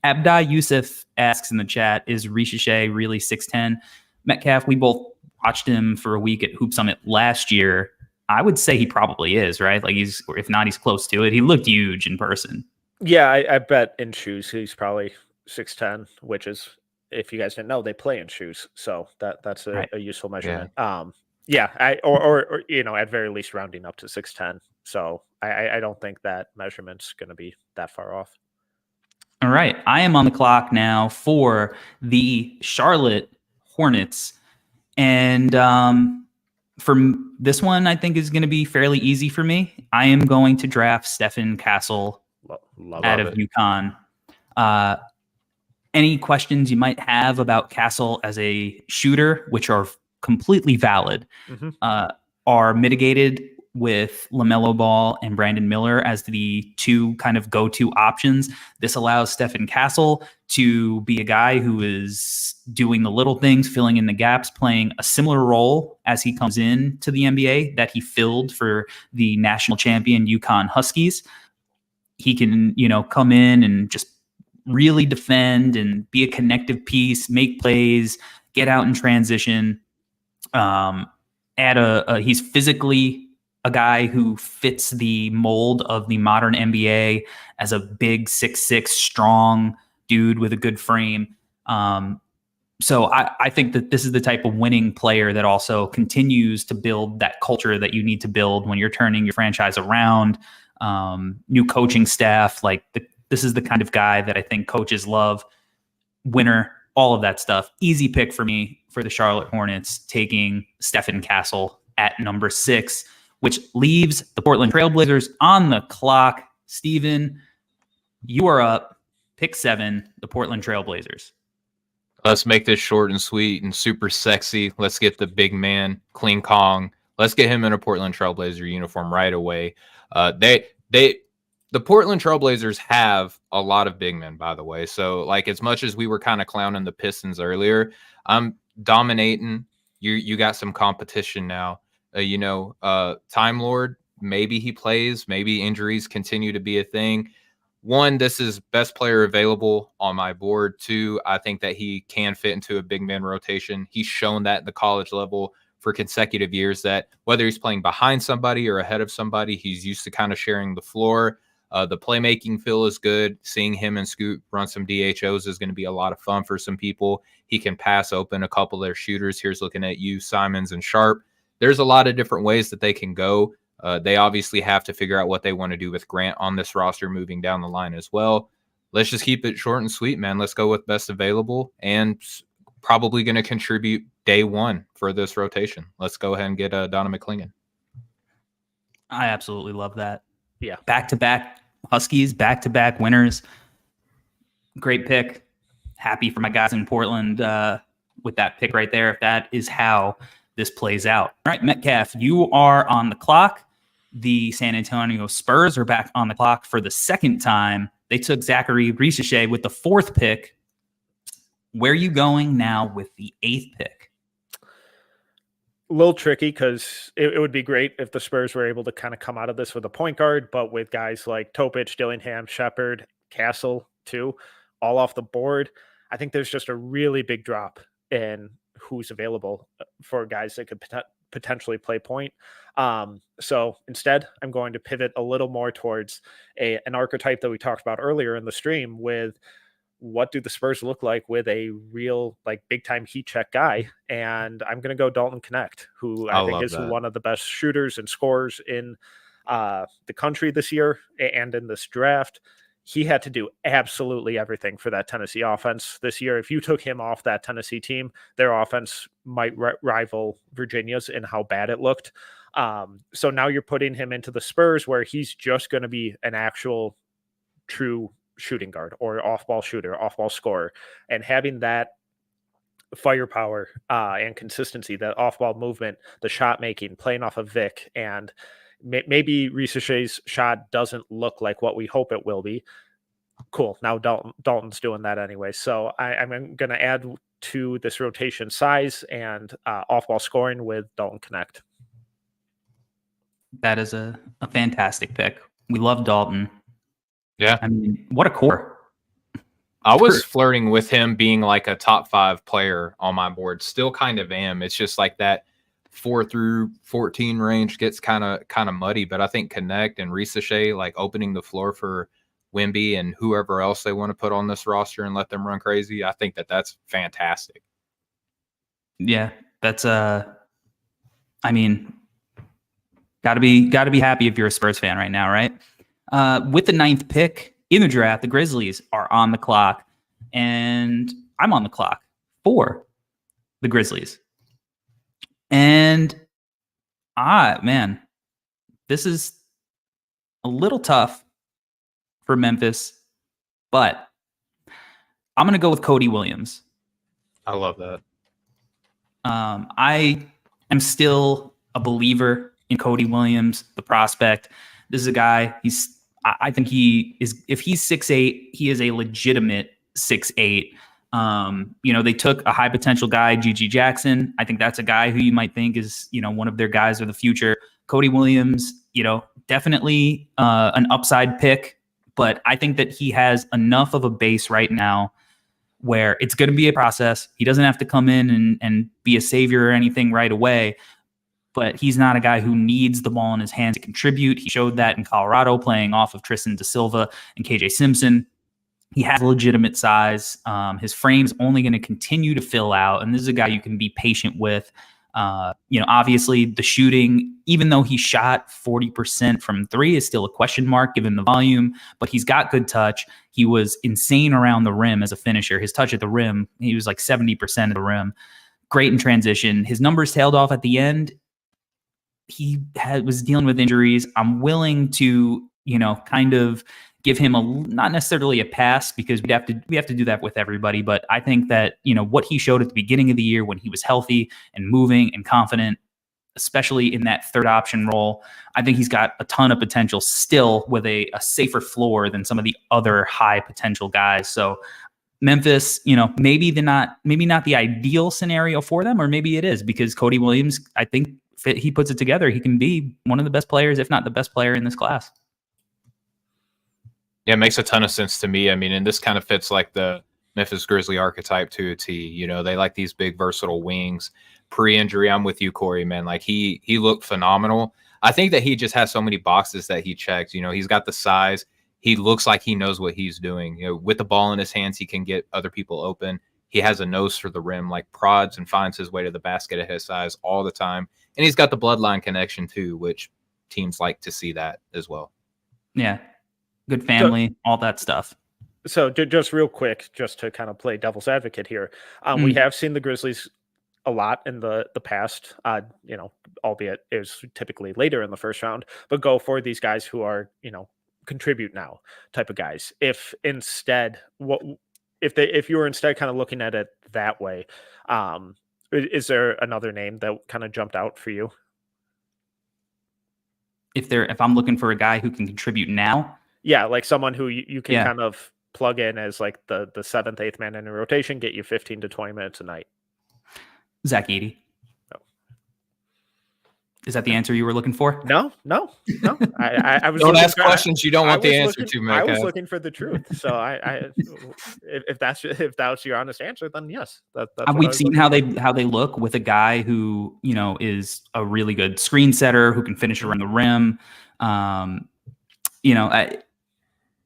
Abdai Yusuf asks in the chat, is Ricochet really 6'10"? Metcalf, we both watched him for a week at Hoop Summit last year. I would say he probably is, right? Like if not, he's close to it. He looked huge in person. Yeah, I bet in shoes he's probably 6'10", which is, if you guys didn't know, they play in shoes. So that's a useful measurement. Yeah. Or at very least rounding up to 6'10". So I don't think that measurement's going to be that far off. All right. I am on the clock now for the Charlotte Hornets. And for this one, I think is going to be fairly easy for me. I am going to draft Stephen Castle out of UConn. Any questions you might have about Castle as a shooter, which are completely valid, are mitigated with LaMelo Ball and Brandon Miller as the two kind of go-to options. This allows Stephen Castle to be a guy who is doing the little things, filling in the gaps, playing a similar role as he comes in to the NBA that he filled for the national champion UConn Huskies. He can, come in and just really defend and be a connective piece, make plays, get out in transition. He's physically a guy who fits the mold of the modern NBA as a big 6'6", strong dude with a good frame. So I think that this is the type of winning player that also continues to build that culture that you need to build when you're turning your franchise around. New coaching staff, this is the kind of guy that I think coaches love. Winner, all of that stuff. Easy pick for me for the Charlotte Hornets, taking Stephen Castle at number 6, which leaves the Portland Trailblazers on the clock. Steven, you are up. Pick 7, the Portland Trailblazers. Let's make this short and sweet and super sexy. Let's get the big man, Clean Kong. Let's get him in a Portland Trailblazer uniform right away. The Portland Trailblazers have a lot of big men, by the way. So, as much as we were kind of clowning the Pistons earlier, I'm dominating. You got some competition now. Time Lord, maybe he plays. Maybe injuries continue to be a thing. 1, this is best player available on my board. 2, I think that he can fit into a big man rotation. He's shown that at the college level for consecutive years, that whether he's playing behind somebody or ahead of somebody, he's used to kind of sharing the floor. The playmaking feel is good. Seeing him and Scoot run some DHOs is going to be a lot of fun for some people. He can pass open a couple of their shooters. Here's looking at you, Simons and Sharp. There's a lot of different ways that they can go. They obviously have to figure out what they want to do with Grant on this roster moving down the line as well. Let's just keep it short and sweet, man. Let's go with best available and probably going to contribute day 1 for this rotation. Let's go ahead and get Donovan McClingan. I absolutely love that. Yeah. Back-to-back Huskies, back-to-back winners. Great pick. Happy for my guys in Portland with that pick right there, if that is how this plays out. All right, Metcalf, you are on the clock. The San Antonio Spurs are back on the clock for the second time. They took Zachary Ricochet with the 4th pick. Where are you going now with the 8th pick? A little tricky because it would be great if the Spurs were able to kind of come out of this with a point guard, but with guys like Topic, Dillingham, Shepherd, Castle too, all off the board, I think there's just a really big drop in who's available for guys that could potentially play point. So instead, I'm going to pivot a little more towards an archetype that we talked about earlier in the stream with what do the Spurs look like with a real like big time heat check guy? And I'm going to go Dalton Connect, who I think love is that. one of the best shooters and scorers in the country this year and in this draft. He had to do absolutely everything for that Tennessee offense this year. If you took him off that Tennessee team, their offense might rival Virginia's in how bad it looked. So now you're putting him into the Spurs where he's just going to be an actual true shooting guard or off-ball shooter, off-ball scorer, and having that firepower and consistency, that off-ball movement, the shot making, playing off of Vic, and maybe Risseche's shot doesn't look like what we hope it will be. Cool. Now Dalton's doing that anyway. So I'm going to add to this rotation size and off-ball scoring with Dalton Connect. That is a fantastic pick. We love Dalton. Yeah. I mean, what a core. I was flirting with him being like a top 5 player on my board. Still kind of am. It's just like that 4 through 14 range gets kind of muddy, but I think Connect and Risseche, like opening the floor for Wemby and whoever else they want to put on this roster and let them run crazy. I think that's fantastic. Yeah, that's I mean, gotta be happy if you're a Spurs fan right now, right? With the 9th pick in the draft, the Grizzlies are on the clock, and I'm on the clock for the Grizzlies. And man, this is a little tough for Memphis, but I'm going to go with Cody Williams. I love that. I am still a believer in Cody Williams, the prospect. This is a guy, I think he is, if he's 6'8", he is a legitimate 6'8". They took a high potential guy, G.G. Jackson. I think that's a guy who you might think is, one of their guys of the future. Cody Williams, definitely an upside pick, but I think that he has enough of a base right now where it's going to be a process. He doesn't have to come in and be a savior or anything right away, but he's not a guy who needs the ball in his hands to contribute. He showed that in Colorado playing off of Tristan da Silva and KJ Simpson. He has legitimate size. His frame's only going to continue to fill out, and this is a guy you can be patient with. Obviously the shooting, even though he shot 40% from 3, is still a question mark given the volume, but he's got good touch. He was insane around the rim as a finisher. His touch at the rim, he was like 70% of the rim. Great in transition. His numbers tailed off at the end. He was dealing with injuries. I'm willing to, kind of give him not necessarily a pass, because we have to do that with everybody. But I think that, what he showed at the beginning of the year when he was healthy and moving and confident, especially in that third option role, I think he's got a ton of potential still with a safer floor than some of the other high potential guys. So Memphis, maybe not the ideal scenario for them, or maybe it is, because Cody Williams, I think if he puts it together, he can be one of the best players, if not the best player in this class. Yeah, it makes a ton of sense to me. I mean, and this kind of fits like the Memphis Grizzly archetype to a T. They like these big, versatile wings. Pre-injury, I'm with you, Corey, man. Like he looked phenomenal. I think that he just has so many boxes that he checks. He's got the size. He looks like he knows what he's doing. With the ball in his hands, he can get other people open. He has a nose for the rim, like prods and finds his way to the basket at his size all the time. And he's got the bloodline connection too, which teams like to see that as well. Yeah. Good family, all that stuff. So just real quick, just to kind of play devil's advocate here, we have seen the Grizzlies a lot in the past, albeit it was typically later in the first round, but go for these guys who are, contribute now type of guys. If instead, if you were instead kind of looking at it that way, is there another name that kind of jumped out for you? If I'm looking for a guy who can contribute now, yeah, like someone who you can kind of plug in as like the 7th, 8th man in a rotation, get you 15 to 20 minutes a night. Zach Edey. No. Is that the answer you were looking for? No. I was don't ask questions you don't want the answer to, Mike. I was looking for the truth. So if that's your honest answer, then yes. That's we've seen how they look with a guy who is a really good screen setter who can finish around the rim.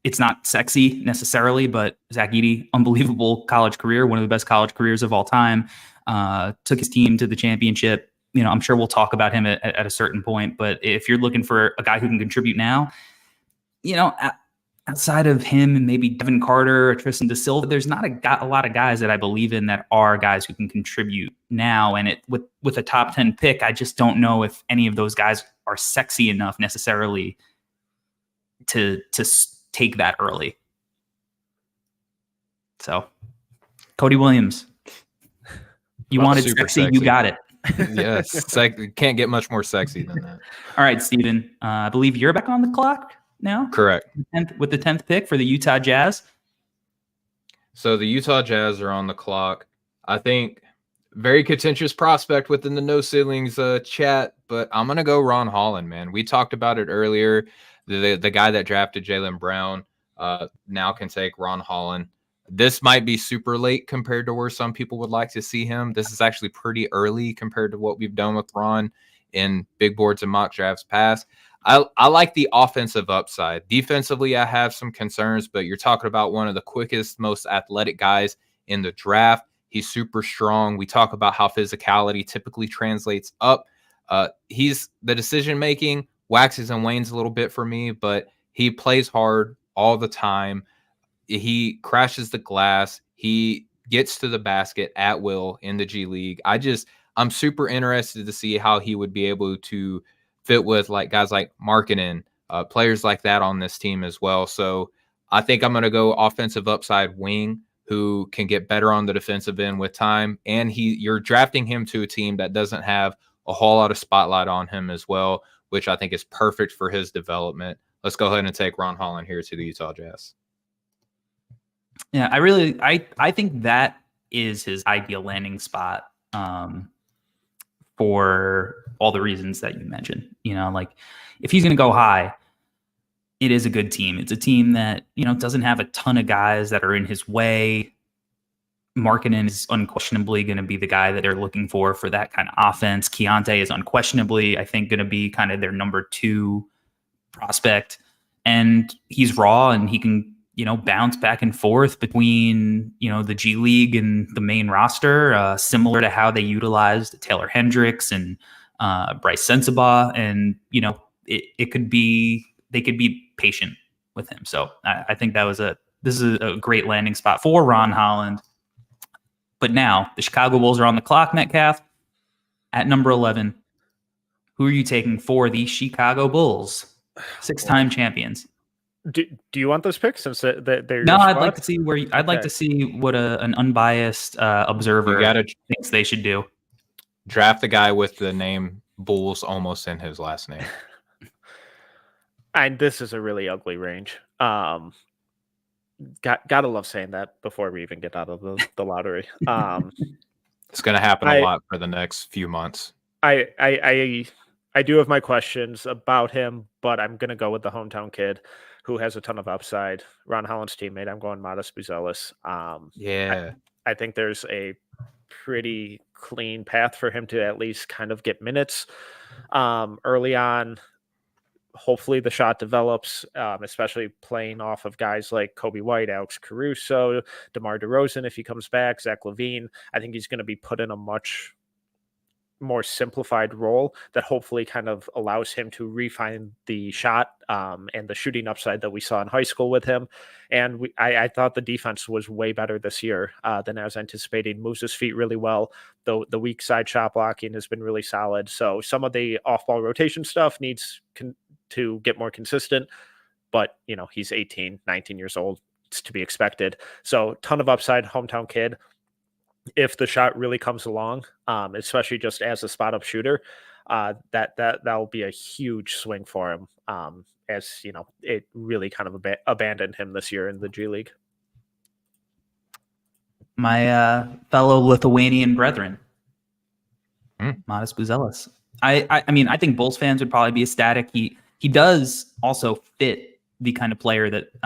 it's not sexy necessarily, but Zach Edey, unbelievable college career, one of the best college careers of all time. Took his team to the championship. I'm sure we'll talk about him at a certain point, but if you're looking for a guy who can contribute now, outside of him and maybe Devin Carter or Tristan Da Silva, there's not a lot of guys that I believe in that are guys who can contribute now. And with a top 10 pick, I just don't know if any of those guys are sexy enough necessarily to take that early. So, Cody Williams, you wanted sexy, you got it. Yes, can't get much more sexy than that. All right, Steven, I believe you're back on the clock now. Correct. With the 10th pick for the Utah Jazz. So the Utah Jazz are on the clock. I think very contentious prospect within the No Ceilings chat, but I'm going to go Ron Holland, man. We talked about it earlier. The guy that drafted Jaylen Brown now can take Ron Holland. This might be super late compared to where some people would like to see him. This is actually pretty early compared to what we've done with Ron in big boards and mock drafts past. I like the offensive upside. Defensively, I have some concerns, but you're talking about one of the quickest, most athletic guys in the draft. He's super strong. We talk about how physicality typically translates up. He's the decision-making waxes and wanes a little bit for me, but he plays hard all the time. He crashes the glass. He gets to the basket at will in the G League. I'm super interested to see how he would be able to fit with like guys like Markkanen, players like that on this team as well. So I think I'm going to go offensive upside wing who can get better on the defensive end with time. And you're drafting him to a team that doesn't have a whole lot of spotlight on him as well, which I think is perfect for his development. Let's go ahead and take Ron Holland here to the Utah Jazz. Yeah, I think that is his ideal landing spot for all the reasons that you mentioned. Like if he's going to go high, it is a good team. It's a team that, doesn't have a ton of guys that are in his way. Markkanen is unquestionably going to be the guy that they're looking for that kind of offense. Keontae is unquestionably, I think, going to be kind of their number 2 prospect. And he's raw and he can, bounce back and forth between, the G League and the main roster, similar to how they utilized Taylor Hendricks and Bryce Sensabaugh. And, they could be patient with him. So I think this is a great landing spot for Ron Holland. But now the Chicago Bulls are on the clock, Metcalf, at number 11. Who are you taking for the Chicago Bulls? 6-time champions. Do you want this pick since they're no? I'd like to see like to see what an unbiased observer thinks they should do. Draft the guy with the name Bulls almost in his last name. And this is a really ugly range. Gotta love saying that before we even get out of the lottery. It's going to happen a lot for the next few months. I do have my questions about him, but I'm going to go with the hometown kid who has a ton of upside. Ron Holland's teammate. I'm going Modest Buzelis. I think there's a pretty clean path for him to at least kind of get minutes early on. Hopefully the shot develops, especially playing off of guys like Kobe White, Alex Caruso, DeMar DeRozan if he comes back, Zach LaVine. I think he's going to be put in a much more simplified role that hopefully kind of allows him to refine the shot and the shooting upside that we saw in high school with him. And I thought the defense was way better this year than I was anticipating. Moves his feet really well. The weak side shot blocking has been really solid. So some of the off-ball rotation stuff needs to get more consistent, but he's 18, 19 years old. It's to be expected. So ton of upside, hometown kid. If the shot really comes along, especially just as a spot up shooter, that'll be a huge swing for him. As it really kind of abandoned him this year in the G League. My fellow Lithuanian brethren, Modest Buzelis. I mean, I think Bulls fans would probably be ecstatic. He does also fit the kind of player that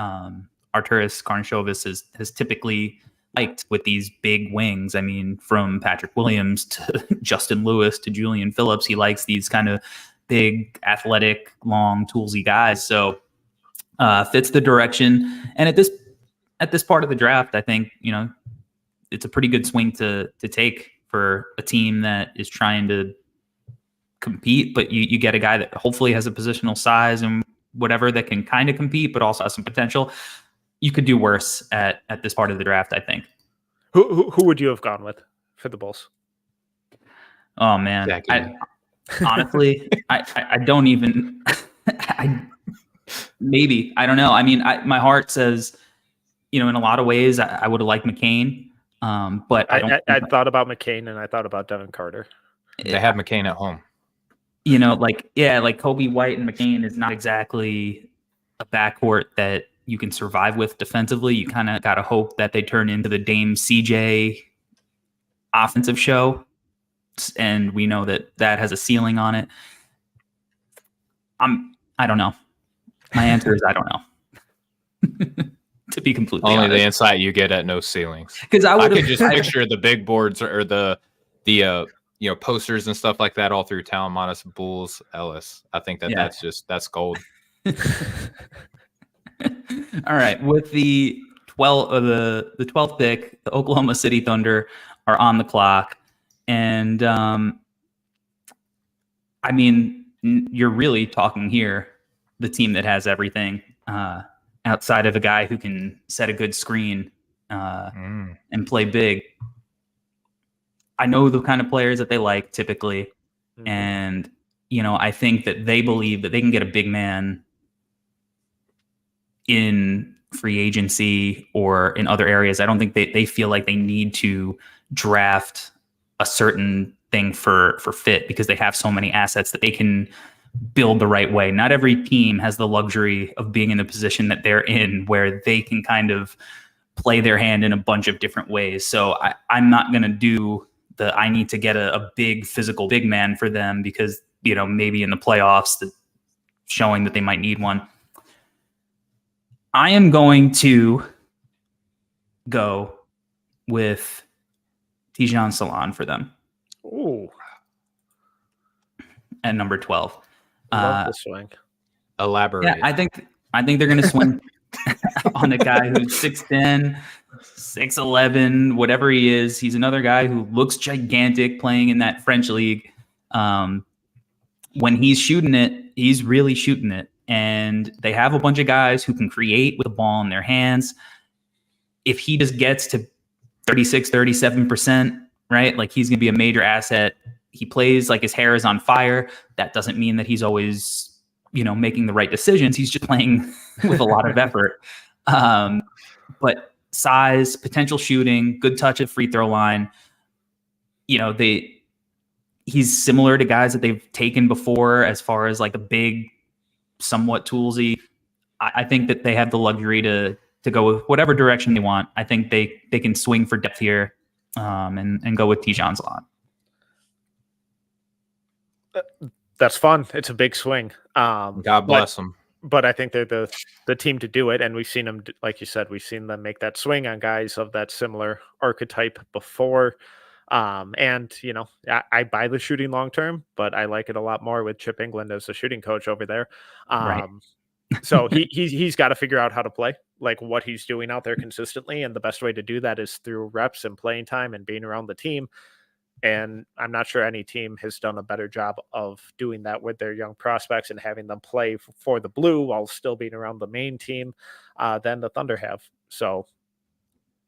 Arturas Karnisovas has typically liked with these big wings. I mean, from Patrick Williams to Justin Lewis to Julian Phillips, he likes these kind of big, athletic, long, toolsy guys. So fits the direction. And at this part of the draft, I think, it's a pretty good swing to take for a team that is trying to compete, but you get a guy that hopefully has a positional size and whatever that can kind of compete, but also has some potential. You could do worse at this part of the draft, I think. Who would you have gone with for the Bulls? Oh man, honestly, I don't even. Maybe, I don't know. I mean, my heart says, in a lot of ways, I would have liked McCain, but I thought about McCain and I thought about Devin Carter. They have McCain at home. Like Kobe White and McCain is not exactly a backcourt that you can survive with defensively. You kind of got to hope that they turn into the Dame CJ offensive show. And we know that has a ceiling on it. I don't know. My answer is I don't know. To be completely honest. The insight you get at no ceilings. Because I could just picture the big boards or the posters and stuff like that all through town, minus Bulls Ellis. I think that's gold. All right, with the 12th pick, the Oklahoma City Thunder are on the clock, and I mean, you're really talking here the team that has everything outside of a guy who can set a good screen and play big. I know the kind of players that they like typically, and I think that they believe that they can get a big man in free agency or in other areas. I don't think they feel like they need to draft a certain thing for fit because they have so many assets that they can build the right way. Not every team has the luxury of being in the position that they're in where they can kind of play their hand in a bunch of different ways. So I'm not going to do I need to get a big physical big man for them because, maybe in the playoffs showing that they might need one. I am going to go with Tijan Salon for them. Ooh. At number 12. I love the swing. Elaborate. Yeah, I think they're going to swing on a guy who's 6'10", 6'11", whatever he is. He's another guy who looks gigantic playing in that French league. When he's shooting it, he's really shooting it. And they have a bunch of guys who can create with the ball in their hands. If he just gets to 36, 37%, right? Like he's going to be a major asset. He plays like his hair is on fire. That doesn't mean that he's always, making the right decisions. He's just playing with a lot of effort. But size, potential shooting, good touch at free throw line. He's similar to guys that they've taken before as far as like a big, somewhat toolsy. I think that they have the luxury to go with whatever direction they want. I think they can swing for depth here and go with Tijan Salon. That's fun. It's a big swing. God bless them. But I think they're the team to do it. And we've seen them, like you said, we've seen them make that swing on guys of that similar archetype before. And, I buy the shooting long term, but I like it a lot more with Chip England as the shooting coach over there. Right. So he's got to figure out how to play, like what he's doing out there consistently. And the best way to do that is through reps and playing time and being around the team. And I'm not sure any team has done a better job of doing that with their young prospects and having them play for the blue while still being around the main team than the Thunder have. So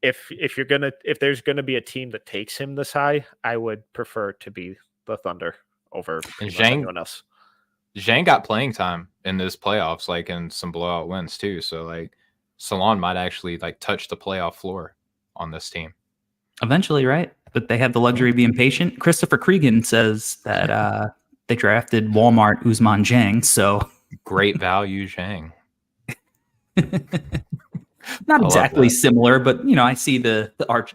if there's gonna be a team that takes him this high, I would prefer to be the Thunder over anyone else. Zhang got playing time in this playoffs, like in some blowout wins too. So like Salon might actually like touch the playoff floor on this team eventually, right? But they have the luxury of being patient. Christopher Cregan says that they drafted Walmart Ousmane Dieng, so great value Zhang. Not exactly similar, but I see the arch.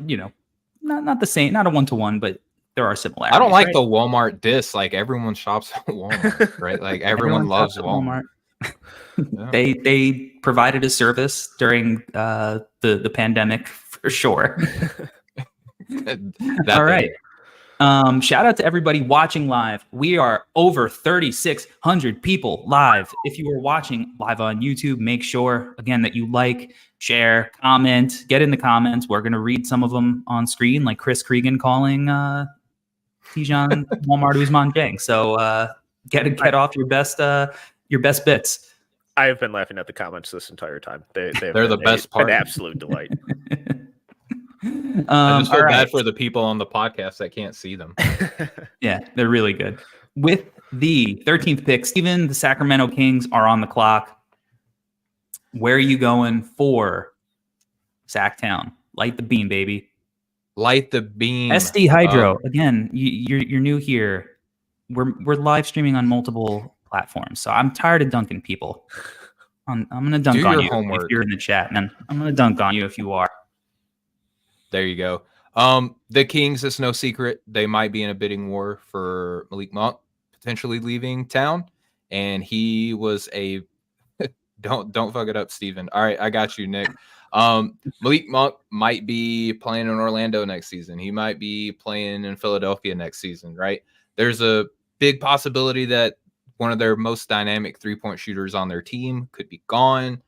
Not the same, not a 1-to-1, but there are similarities. I don't like the Walmart diss. Like everyone shops at Walmart, right? Like everyone loves Walmart. Yeah. They provided a service during the pandemic for sure. All right. Shout out to everybody watching live. We are over 3,600 people live. If you are watching live on YouTube, make sure again that you like, share, comment, get in the comments. We're going to read some of them on screen, like Chris Cregan calling Tijan Walmart Usman Jang. So get off your best bits. I have been laughing at the comments this entire time. They're the best part. An absolute delight. I just feel bad for the people on the podcast that can't see them. Yeah, they're really good. With the 13th pick, Steven, the Sacramento Kings are on the clock. Where are you going for Sacktown? Light the beam, baby. Light the beam. SD Hydro. Again, you're new here. We're live streaming on multiple platforms, so I'm tired of dunking people. I'm gonna dunk on you if you're in the chat, man. I'm gonna dunk on you if you are. There you go. The Kings, it's no secret, they might be in a bidding war for Malik Monk potentially leaving town, and he was a don't fuck it up, Steven. All right, I got you, Nick. Malik Monk might be playing in Orlando next season. He might be playing in Philadelphia next season, right? There's a big possibility that one of their most dynamic three-point shooters on their team could be gone.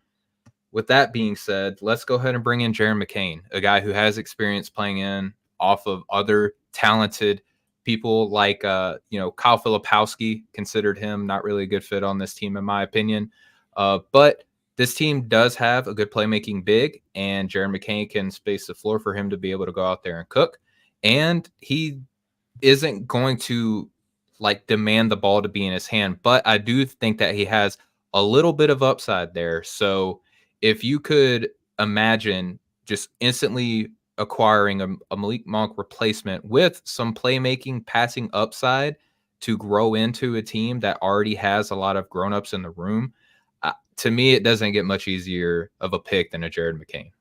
With that being said, let's go ahead and bring in Jaron McCain, a guy who has experience playing in off of other talented people like, Kyle Filipowski. Considered him not really a good fit on this team, in my opinion. But this team does have a good playmaking big, and Jaron McCain can space the floor for him to be able to go out there and cook. And he isn't going to demand the ball to be in his hand, but I do think that he has a little bit of upside there. So if you could imagine just instantly acquiring a Malik Monk replacement with some playmaking, passing upside to grow into a team that already has a lot of grown-ups in the room, to me, it doesn't get much easier of a pick than a Jared McCain.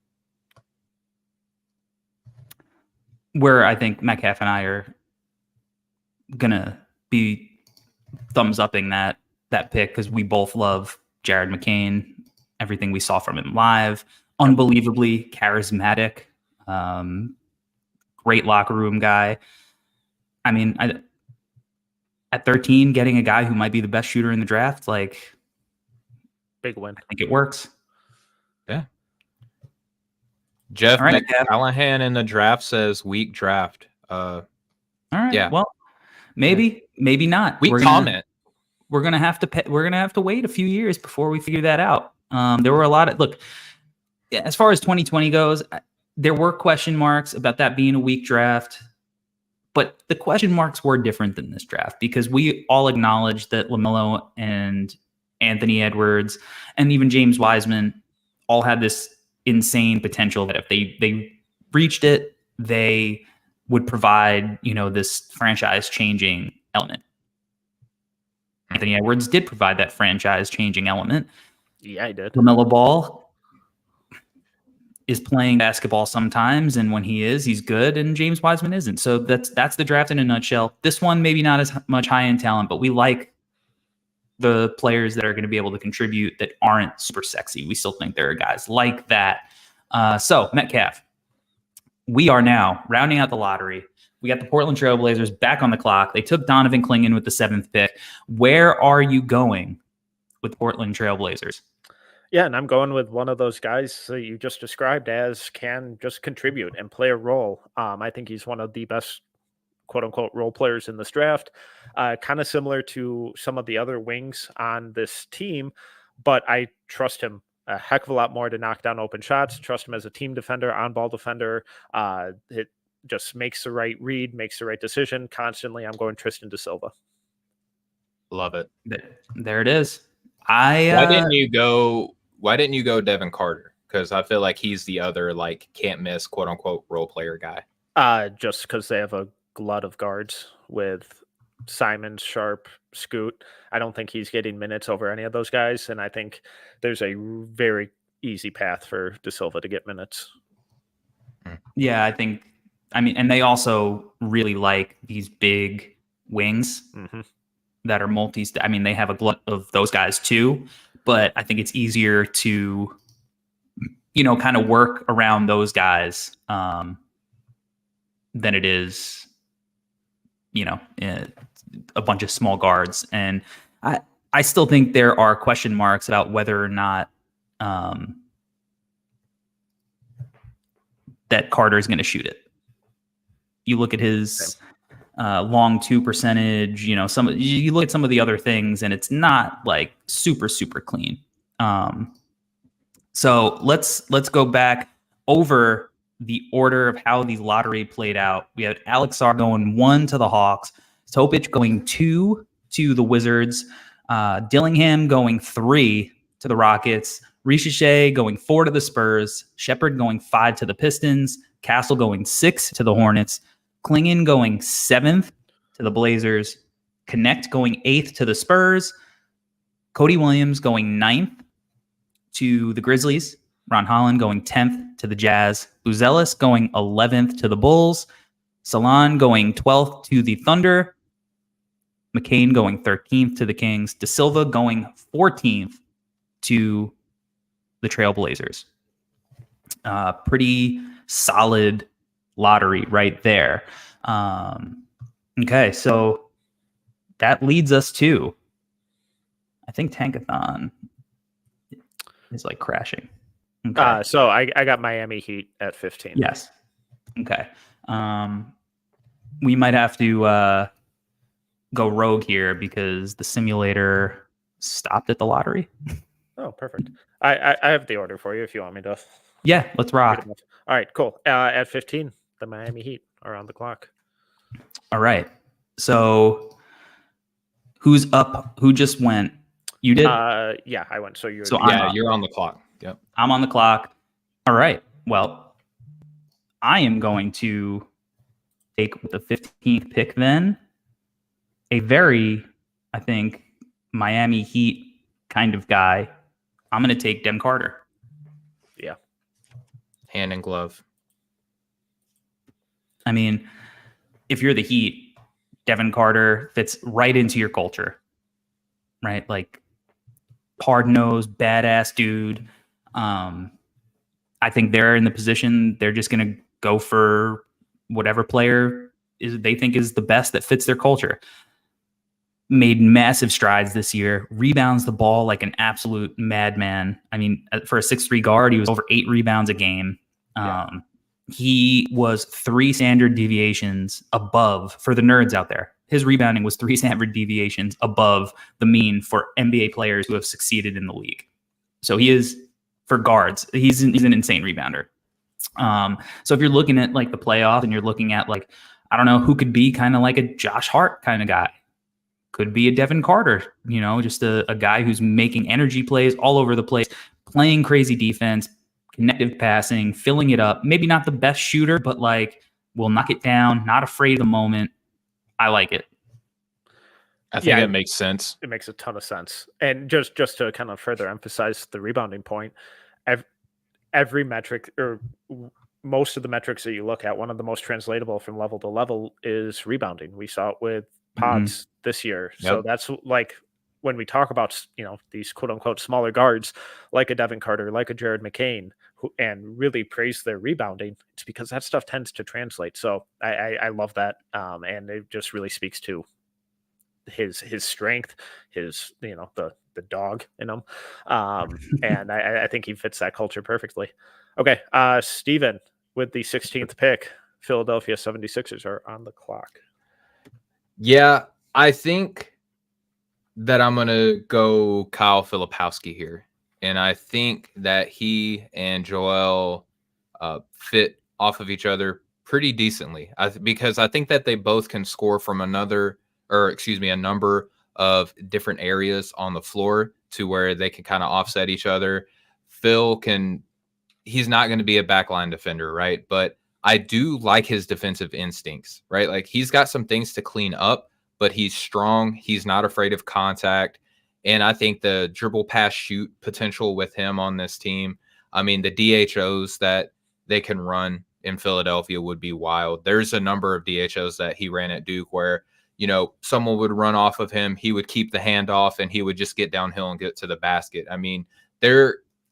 Where I think Metcalf and I are gonna be thumbs upping that pick because we both love Jared McCain. Everything we saw from him live, unbelievably charismatic, great locker room guy. I mean, at 13, getting a guy who might be the best shooter in the draft, big win. I think it works. Yeah. Jeff right, Callahan in the draft says weak draft. All right. Yeah. Well, maybe not. We're gonna have to wait a few years before we figure that out. There were a lot of as far as 2020 goes, there were question marks about that being a weak draft, but the question marks were different than this draft because we all acknowledged that LaMelo and Anthony Edwards and even James Wiseman all had this insane potential that if they reached it, they would provide, this franchise-changing element. Anthony Edwards did provide that franchise-changing element. Yeah, he did. LaMelo Ball is playing basketball sometimes, and when he is, he's good, and James Wiseman isn't. So that's the draft in a nutshell. This one, maybe not as much high-end talent, but we like the players that are going to be able to contribute that aren't super sexy. We still think there are guys like that. So, Metcalf, we are now rounding out the lottery. We got the Portland Trailblazers back on the clock. They took Donovan Clingan with the 7th pick. Where are you going with Portland Trailblazers? Yeah, and I'm going with one of those guys that you just described as can just contribute and play a role. I think he's one of the best quote-unquote role players in this draft, kind of similar to some of the other wings on this team, but I trust him a heck of a lot more to knock down open shots, trust him as a team defender, on-ball defender. It just makes the right read, makes the right decision constantly. I'm going Tristan da Silva. Love it. There it is. Why didn't you go Devin Carter? Because I feel like he's the other can't miss quote-unquote role player guy. Just because they have a glut of guards with Simons, Sharp, Scoot. I don't think he's getting minutes over any of those guys, and I think there's a very easy path for Da Silva to get minutes. Yeah, and they also really like these big wings that are multis. I mean, they have a glut of those guys too, but I think it's easier to, kind of work around those guys than it is a bunch of small guards. And I still think there are question marks about whether or not that Carter is going to shoot it. You look at his long two percentage, you look at some of the other things, and it's not like super, super clean. So let's go back over the order of how the lottery played out. We had Alex Sarr going 1 to the Hawks, Topic going 2 to the Wizards, Dillingham going 3 to the Rockets, Ricochet going 4 to the Spurs, Shepherd going 5 to the Pistons, Castle going 6 to the Hornets, Klingon going 7th to the Blazers, Connect going 8th to the Spurs, Cody Williams going 9th to the Grizzlies, Ron Holland going 10th to the Jazz, Buzelis going 11th to the Bulls, Salon going 12th to the Thunder, McCain going 13th to the Kings, De Silva going 14th to the Trailblazers. Pretty solid lottery right there. Okay, so that leads us to, I think Tankathon is like crashing. Okay. So I got Miami Heat at 15. Yes. Okay. We might have to go rogue here because the simulator stopped at the lottery. Oh, perfect. I have the order for you if you want me to. Yeah, let's rock. All right, cool. At 15, the Miami Heat are on the clock. All right. So who's up? Who just went? You did? Yeah, I went. So you're you're on the clock. Yep. I'm on the clock. All right. Well, I am going to take the 15th pick then. A very, I think, Miami Heat kind of guy. I'm going to take Dem Carter. Yeah. Hand in glove. I mean, if you're the Heat, Devin Carter fits right into your culture, right? Like hard-nosed, badass dude. I think they're in the position they're just going to go for whatever player they think is the best that fits their culture. Made massive strides this year, rebounds the ball like an absolute madman. I mean, for a 6'3" guard, he was over 8 rebounds a game. He was 3 standard deviations above, for the nerds out there, his rebounding was 3 standard deviations above the mean for NBA players who have succeeded in the league. So he is, for guards, he's an insane rebounder. So if you're looking at like the playoff and you're looking at like, I don't know, who could be kind of like a Josh Hart kind of guy. Could be a Devin Carter, just a guy who's making energy plays all over the place, playing crazy defense, connective passing, filling it up. Maybe not the best shooter, but like will knock it down, not afraid of the moment. I like it. I think it makes sense. It makes a ton of sense. And just to kind of further emphasize the rebounding point, every metric or most of the metrics that you look at, one of the most translatable from level to level is rebounding. We saw it with Pods this year. Yep. So that's like when we talk about, these quote unquote smaller guards like a Devin Carter, like a Jared McCain, and really praise their rebounding. It's because that stuff tends to translate. So I love that. And it just really speaks to his strength, his, the dog in him. And I think he fits that culture perfectly. Okay. Steven, with the 16th pick, Philadelphia 76ers are on the clock. Yeah, I think that I'm going to go Kyle Filipowski here. And I think that he and Joel fit off of each other pretty decently. Because I think that they both can score from a number of different areas on the floor to where they can kind of offset each other. He's not going to be a backline defender, right? But I do like his defensive instincts, right? Like he's got some things to clean up, but he's strong. He's not afraid of contact. And I think the dribble pass shoot potential with him on this team, I mean, the DHOs that they can run in Philadelphia would be wild. There's a number of DHOs that he ran at Duke where, someone would run off of him. He would keep the handoff and he would just get downhill and get to the basket. I mean,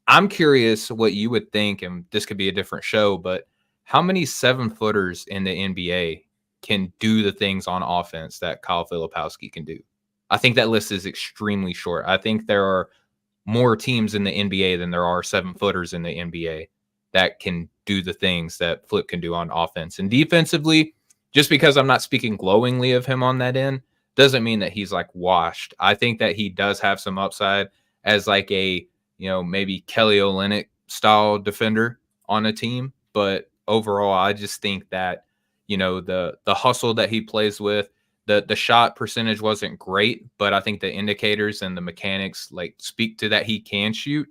I'm curious what you would think, and this could be a different show, but how many 7-footers in the NBA can do the things on offense that Kyle Filipowski can do. I think that list is extremely short. I think there are more teams in the NBA than there are 7-footers in the NBA that can do the things that Flip can do on offense. And defensively, just because I'm not speaking glowingly of him on that end, doesn't mean that he's like washed. I think that he does have some upside as like a, maybe Kelly Olynyk style defender on a team. But overall, I just think that, the hustle that he plays with, the shot percentage wasn't great, but I think the indicators and the mechanics like speak to that he can shoot.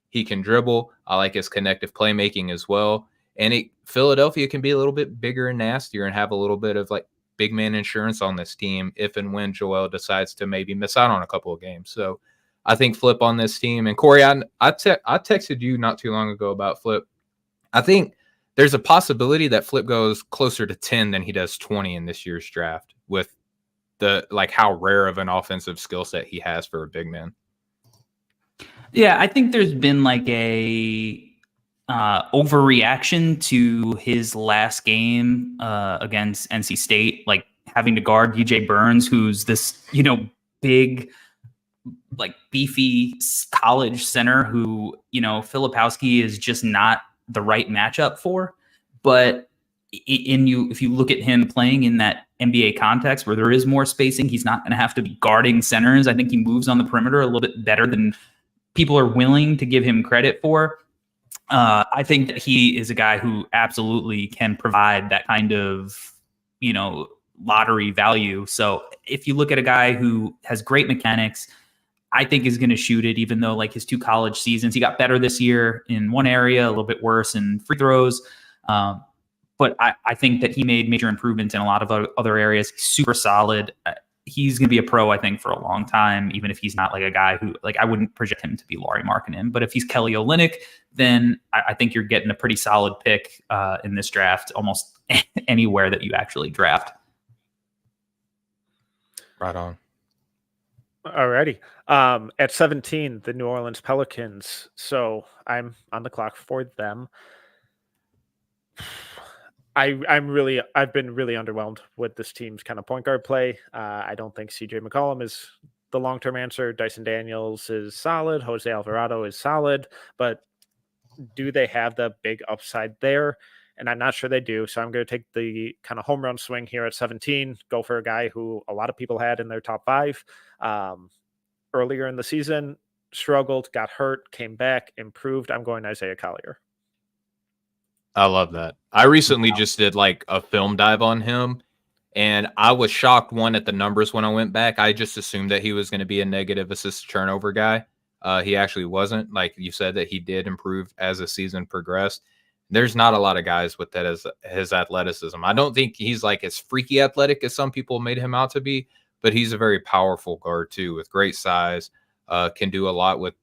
He can dribble. I like his connective playmaking as well. And Philadelphia can be a little bit bigger and nastier and have a little bit of like big man insurance on this team if and when Joel decides to maybe miss out on a couple of games. So I think Flip on this team. And Corey, I texted you not too long ago about Flip. I think there's a possibility that Flip goes closer to 10 than he does 20 in this year's draft with the like how rare of an offensive skill set he has for a big man. Yeah, I think there's been like a overreaction to his last game against NC State, like having to guard DJ Burns, who's this, big, like beefy college center who, Filipowski is just not the right matchup for. But if you look at him playing in that NBA context where there is more spacing, he's not going to have to be guarding centers. I think he moves on the perimeter a little bit better than people are willing to give him credit for. I think that he is a guy who absolutely can provide that kind of, lottery value. So if you look at a guy who has great mechanics, I think is going to shoot it, even though like his 2 college seasons, he got better this year in one area, a little bit worse in free throws. But I think that he made major improvements in a lot of other areas. He's super solid. He's going to be a pro, I think, for a long time, even if he's not like a guy who, like, I wouldn't project him to be Lauri Markkanen. But if he's Kelly Olynyk, then I think you're getting a pretty solid pick in this draft, almost anywhere that you actually draft. Right on. Alrighty. At 17, the New Orleans Pelicans. So I'm on the clock for them. I've been really underwhelmed with this team's kind of point guard play. I don't think CJ McCollum is the long-term answer. Dyson Daniels is solid. Jose Alvarado is solid, but do they have the big upside there? And I'm not sure they do. So I'm going to take the kind of home run swing here at 17, go for a guy who a lot of people had in their top 5 earlier in the season, struggled, got hurt, came back, improved. I'm going Isaiah Collier. I love that. I recently just did like a film dive on him, and I was shocked, one, at the numbers when I went back. I just assumed that he was going to be a negative assist turnover guy. He actually wasn't. Like you said, that he did improve as the season progressed. There's not a lot of guys with that as his athleticism. I don't think he's like as freaky athletic as some people made him out to be, but he's a very powerful guard too, with great size, can do a lot with,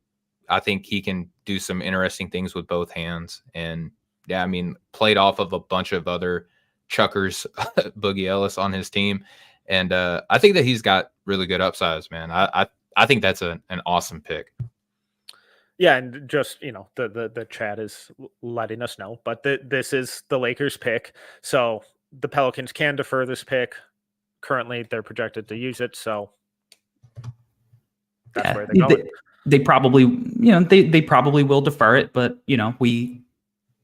I think he can do some interesting things with both hands. And yeah, I mean, played off of a bunch of other chuckers, Boogie Ellis on his team. And I think that he's got really good upsides, man. I think that's an awesome pick. Yeah, and just, the chat is letting us know, but this is the Lakers pick. So the Pelicans can defer this pick. Currently, they're projected to use it, so that's where they're going. They probably, they probably will defer it, but, we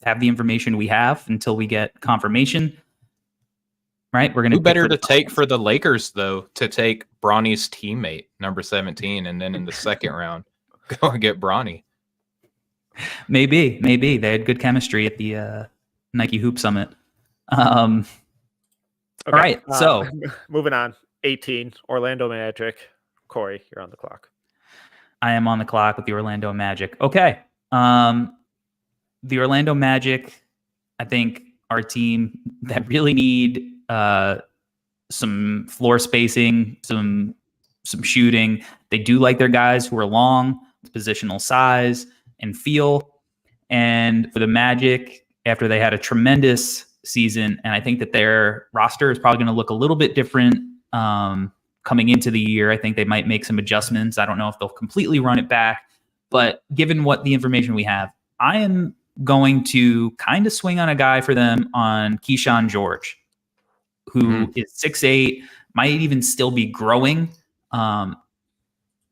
have the information we have until we get confirmation. Right? We're going to better to take for the Lakers, though, to take Bronny's teammate, number 17, and then in the second round, go and get Bronny. Maybe they had good chemistry at the Nike Hoop Summit. Okay. All right, so moving on. 18, Orlando Magic. Corey, you're on the clock. I am on the clock with the Orlando Magic. Okay, the Orlando Magic, I think, are a team that really need some floor spacing, some shooting. They do like their guys who are long, positional size and feel. And for the Magic, after they had a tremendous season, and I think that their roster is probably going to look a little bit different coming into the year. I think they might make some adjustments. I don't know if they'll completely run it back, but given what the information we have, I am going to kind of swing on a guy for them on Keyshawn George. who is 6'8", might even still be growing.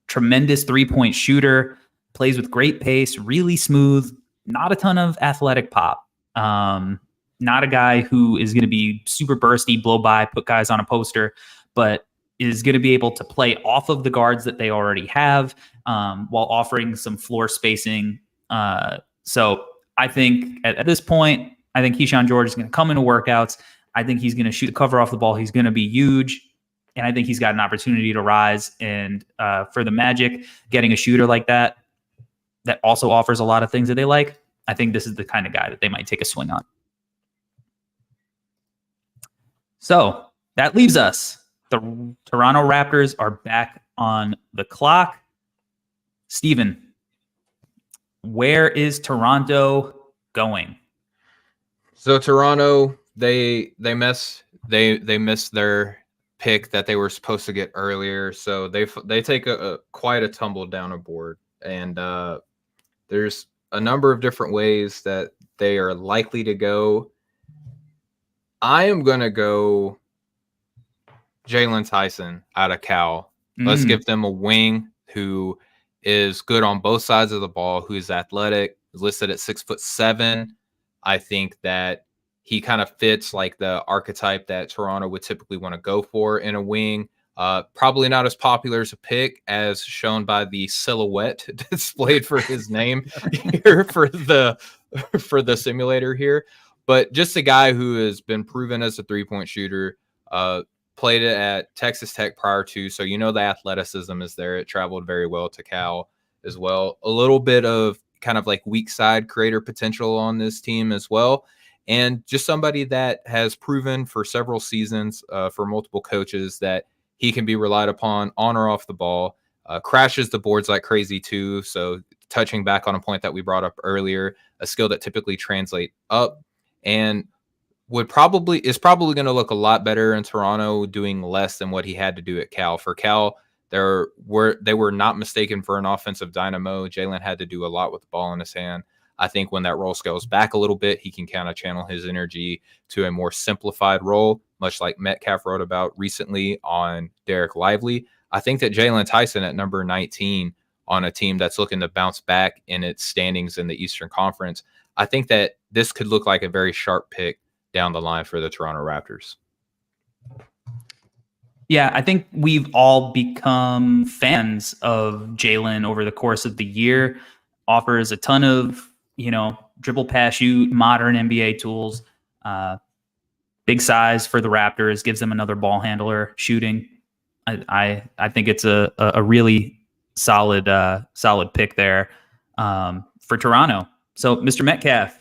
Tremendous three-point shooter, plays with great pace, really smooth, not a ton of athletic pop. Not a guy who is going to be super bursty, blow by, put guys on a poster, but is going to be able to play off of the guards that they already have, while offering some floor spacing. So I think at this point, I think Keyshawn George is going to come into workouts. I think he's going to shoot the cover off the ball. He's going to be huge. And I think he's got an opportunity to rise. And for the Magic, getting a shooter like that also offers a lot of things that they like, I think this is the kind of guy that they might take a swing on. So that leaves us. The Toronto Raptors are back on the clock. Steven, where is Toronto going? So Toronto, they missed their pick that they were supposed to get earlier. So they take quite a tumble down a board, and there's a number of different ways that they are likely to go. I am gonna go Jalen Tyson out of Cal. Let's give them a wing who is good on both sides of the ball, who is athletic, is listed at 6'7". I think that he kind of fits like the archetype that Toronto would typically want to go for in a wing. Probably not as popular as a pick as shown by the silhouette displayed for his name here for the simulator here. But just a guy who has been proven as a three-point shooter, played it at Texas Tech prior to, so the athleticism is there. It traveled very well to Cal as well. A little bit of kind of like weak side creator potential on this team as well. And just somebody that has proven for several seasons for multiple coaches that he can be relied upon on or off the ball, crashes the boards like crazy too. So touching back on a point that we brought up earlier, a skill that typically translate up, and is probably going to look a lot better in Toronto doing less than what he had to do at Cal. For Cal, they were not mistaken for an offensive dynamo. Jalen had to do a lot with the ball in his hand. I think when that role scales back a little bit, he can kind of channel his energy to a more simplified role, much like Metcalf wrote about recently on Derek Lively. I think that Jalen Tyson at number 19 on a team that's looking to bounce back in its standings in the Eastern Conference, I think that this could look like a very sharp pick down the line for the Toronto Raptors. Yeah, I think we've all become fans of Jalen over the course of the year. Offers a ton of, dribble, pass, shoot, modern NBA tools. Big size for the Raptors, gives them another ball handler shooting. I think it's a really solid pick there for Toronto. So, Mr. Metcalf,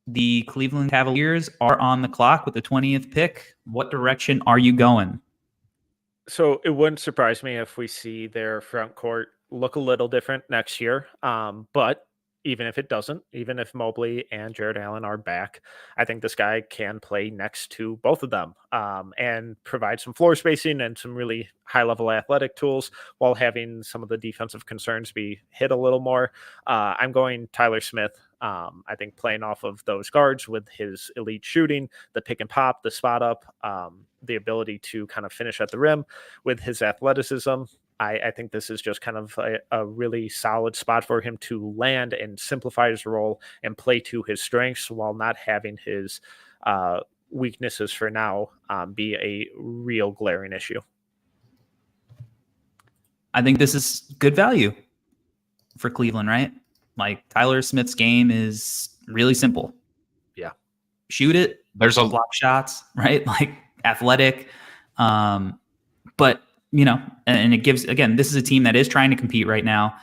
the Cleveland Cavaliers are on the clock with the 20th pick. What direction are you going? So it wouldn't surprise me if we see their front court look a little different next year. But even if it doesn't, even if Mobley and Jared Allen are back, I think this guy can play next to both of them and provide some floor spacing and some really high-level athletic tools while having some of the defensive concerns be hit a little more. I'm going Tyler Smith. I think playing off of those guards with his elite shooting, the pick and pop, the spot up, the ability to kind of finish at the rim with his athleticism. I think this is just kind of a really solid spot for him to land and simplify his role and play to his strengths while not having his weaknesses for now be a real glaring issue. I think this is good value for Cleveland, right? Like Tyler Smith's game is really simple. Yeah. Shoot it. There's a block shots, right? Like athletic. But, and it gives, again, this is a team that is trying to compete right now.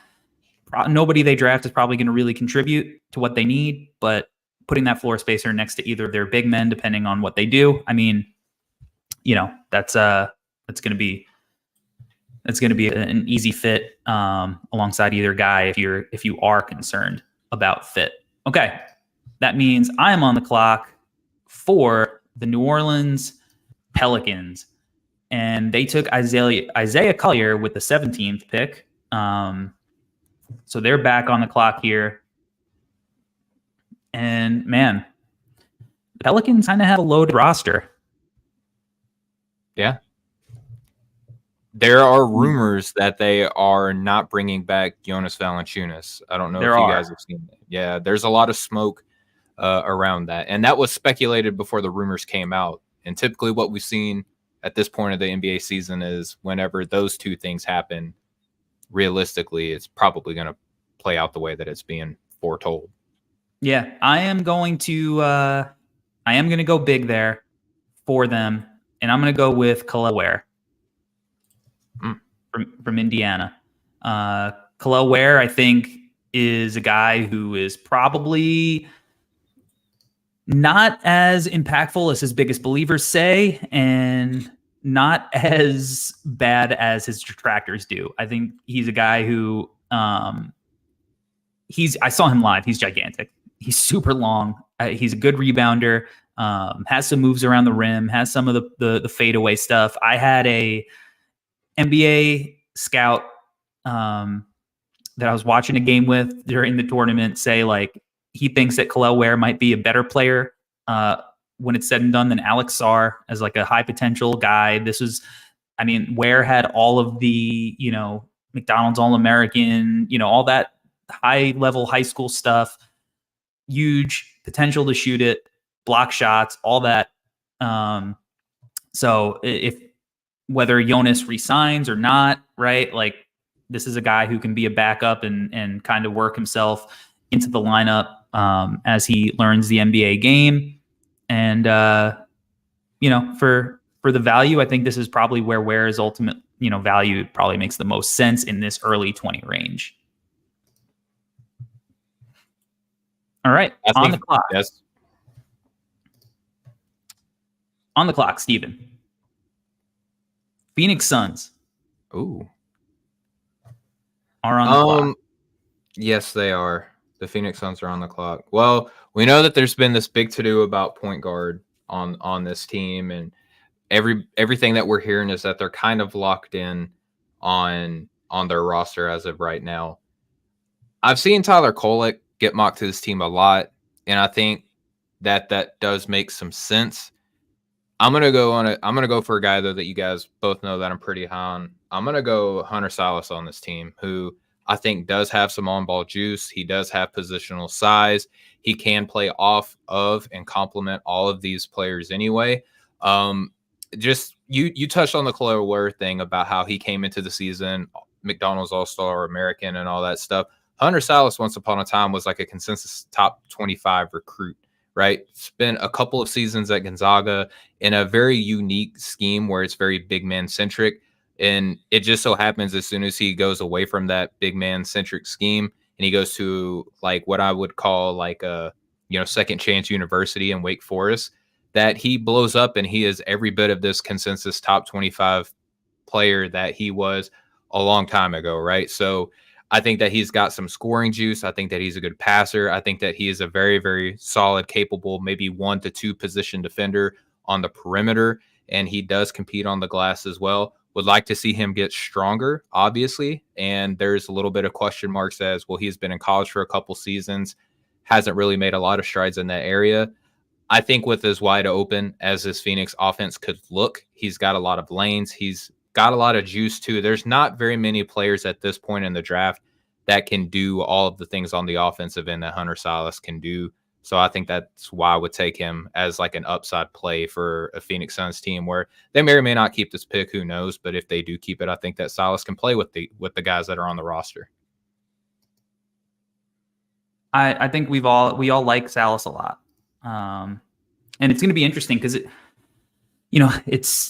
Nobody they draft is probably going to really contribute to what they need, but putting that floor spacer next to either of their big men, depending on what they do, I mean, that's going to be an easy fit alongside either guy if you are concerned about fit. Okay, that means I'm on the clock for the New Orleans Pelicans, and they took Isaiah Collier with the 17th pick. So they're back on the clock here. And man, the Pelicans kind of have a loaded roster. Yeah. There are rumors that they are not bringing back Jonas Valanciunas. I don't know if you guys have seen that. Yeah, there's a lot of smoke around that. And that was speculated before the rumors came out. And typically what we've seen at this point of the NBA season is whenever those two things happen, realistically, it's probably going to play out the way that it's being foretold. Yeah, I am going to go big there for them, and I'm going to go with Kel'el Ware from Indiana. Kel'el Ware, I think, is a guy who is probably not as impactful as his biggest believers say, and not as bad as his detractors do. I think he's a guy who I saw him live. He's gigantic. He's super long. He's a good rebounder. Has some moves around the rim. Has some of the fadeaway stuff. I had a NBA scout that I was watching a game with during the tournament say, like, he thinks that Kel'el Ware might be a better player when it's said and done than Alex Sarr as like a high potential guy. Ware had all of the, McDonald's All-American, all that high level high school stuff, huge potential to shoot it, block shots, all that. So if whether Jonas resigns or not, right? Like, this is a guy who can be a backup and kind of work himself into the lineup as he learns the NBA game. And, for the value, I think this is probably where Ware's ultimate, value probably makes the most sense in this early 20 range. All right. On the clock. Yes. On the clock, Steven. Phoenix Suns. Ooh. Are on the clock. Yes, they are. The Phoenix Suns are on the clock. Well, we know that there's been this big to-do about point guard on this team, and everything that we're hearing is that they're kind of locked in on their roster as of right now. I've seen Tyler Kolek get mocked to this team a lot, and I think that does make some sense. I'm gonna go for a guy though that you guys both know that I'm pretty high on. I'm gonna go Hunter Salas on this team, who I think does have some on-ball juice. He does have positional size. He can play off of and complement all of these players anyway. Just you touched on the Kel'el Ware thing about how he came into the season McDonald's All-Star American and all that stuff. Hunter Salas once upon a time was like a consensus top 25 recruit, right? Spent a couple of seasons at Gonzaga in a very unique scheme where it's very big man centric. And it just so happens as soon as he goes away from that big man centric scheme and he goes to like what I would call like a, second chance university in Wake Forest, that he blows up and he is every bit of this consensus top 25 player that he was a long time ago. Right. So I think that he's got some scoring juice. I think that he's a good passer. I think that he is a very, very solid, capable, maybe 1 to 2 position defender on the perimeter. And he does compete on the glass as well. Would like to see him get stronger, obviously. And there's a little bit of question marks as, well, he's been in college for a couple seasons, hasn't really made a lot of strides in that area. I think with as wide open as this Phoenix offense could look, he's got a lot of lanes. He's got a lot of juice too. There's not very many players at this point in the draft that can do all of the things on the offensive end that Hunter Salas can do. So I think that's why I would take him as like an upside play for a Phoenix Suns team where they may or may not keep this pick. Who knows? But if they do keep it, I think that Salas can play with the guys that are on the roster. I think we all like Salas a lot. And it's going to be interesting because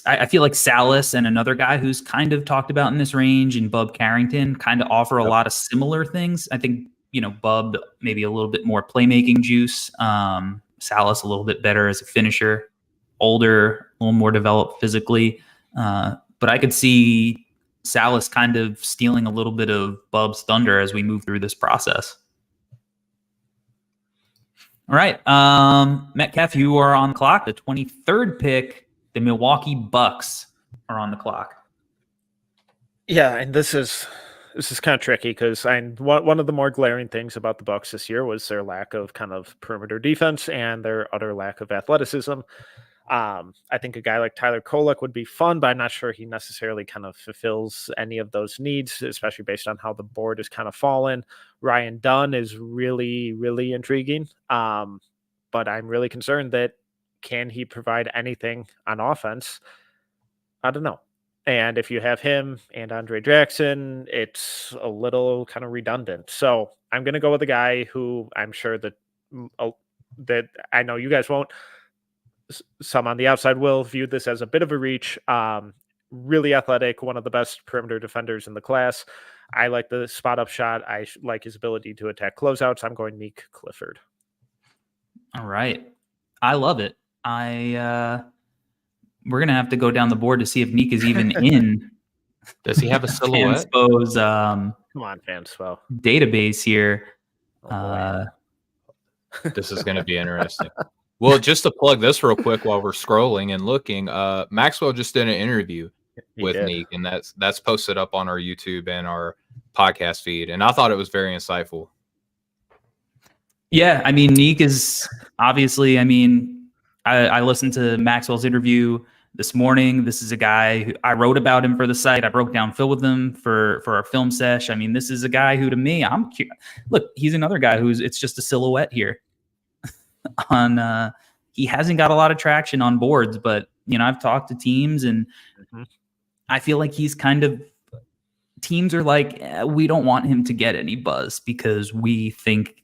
I feel like Salas and another guy who's kind of talked about in this range and Bub Carrington kind of offer a lot of similar things. I think, Bub maybe a little bit more playmaking juice. Salas a little bit better as a finisher, older, a little more developed physically. But I could see Salas kind of stealing a little bit of Bub's thunder as we move through this process. All right. Metcalf, you are on the clock. The 23rd pick, the Milwaukee Bucks are on the clock. Yeah, and this is kind of tricky because one of the more glaring things about the Bucks this year was their lack of kind of perimeter defense and their utter lack of athleticism. I think a guy like Tyler Kolek would be fun, but I'm not sure he necessarily kind of fulfills any of those needs, especially based on how the board is kind of fallen. Ryan Dunn is really, really intriguing. But I'm really concerned that can he provide anything on offense? I don't know. And if you have him and Andre Jackson, it's a little kind of redundant. So I'm going to go with a guy who I'm sure that that I know you guys won't. Some on the outside will view this as a bit of a reach. Really athletic, one of the best perimeter defenders in the class. I like the spot up shot. I like his ability to attack closeouts. I'm going Nick Clifford. All right. I love it. We're gonna have to go down the board to see if Neek is even in. Does he have a silhouette? Fanspo's Come on, Fanspo. database here. This is going to be interesting. Well, just to plug this real quick while we're scrolling and looking, Maxwell just did an interview with Neek, and that's posted up on our YouTube and our podcast feed, and I thought it was very insightful. Yeah, I mean, Neek is obviously, I listened to Maxwell's interview this morning. This is a guy who I wrote about him for the site. I broke down Phil with him for our film sesh. I mean, this is a guy who, to me, look, he's another guy it's just a silhouette here. He hasn't got a lot of traction on boards, but I've talked to teams, and I feel like he's kind of, teams are like, we don't want him to get any buzz because we think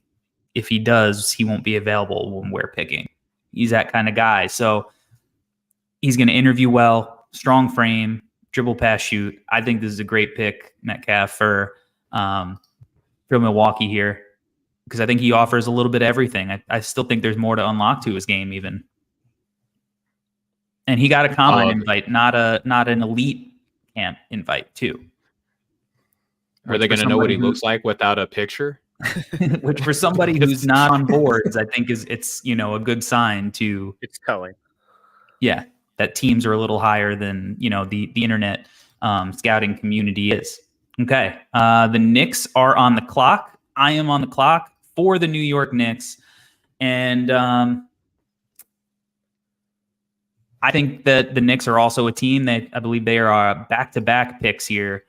if he does, he won't be available when we're picking. He's that kind of guy. So he's going to interview well, strong frame, dribble, pass, shoot. I think this is a great pick, Metcalf, for Milwaukee here, because I think he offers a little bit of everything. I still think there's more to unlock to his game even. And he got a combine invite, not an elite camp invite too. Are they going to know what he looks like without a picture? Which for somebody who's not on boards, I think it's a good sign to. It's telling. Yeah, that teams are a little higher than the internet scouting community is. Okay, the Knicks are on the clock. I am on the clock for the New York Knicks, and I think that the Knicks are also a team that I believe they are back-to-back picks here.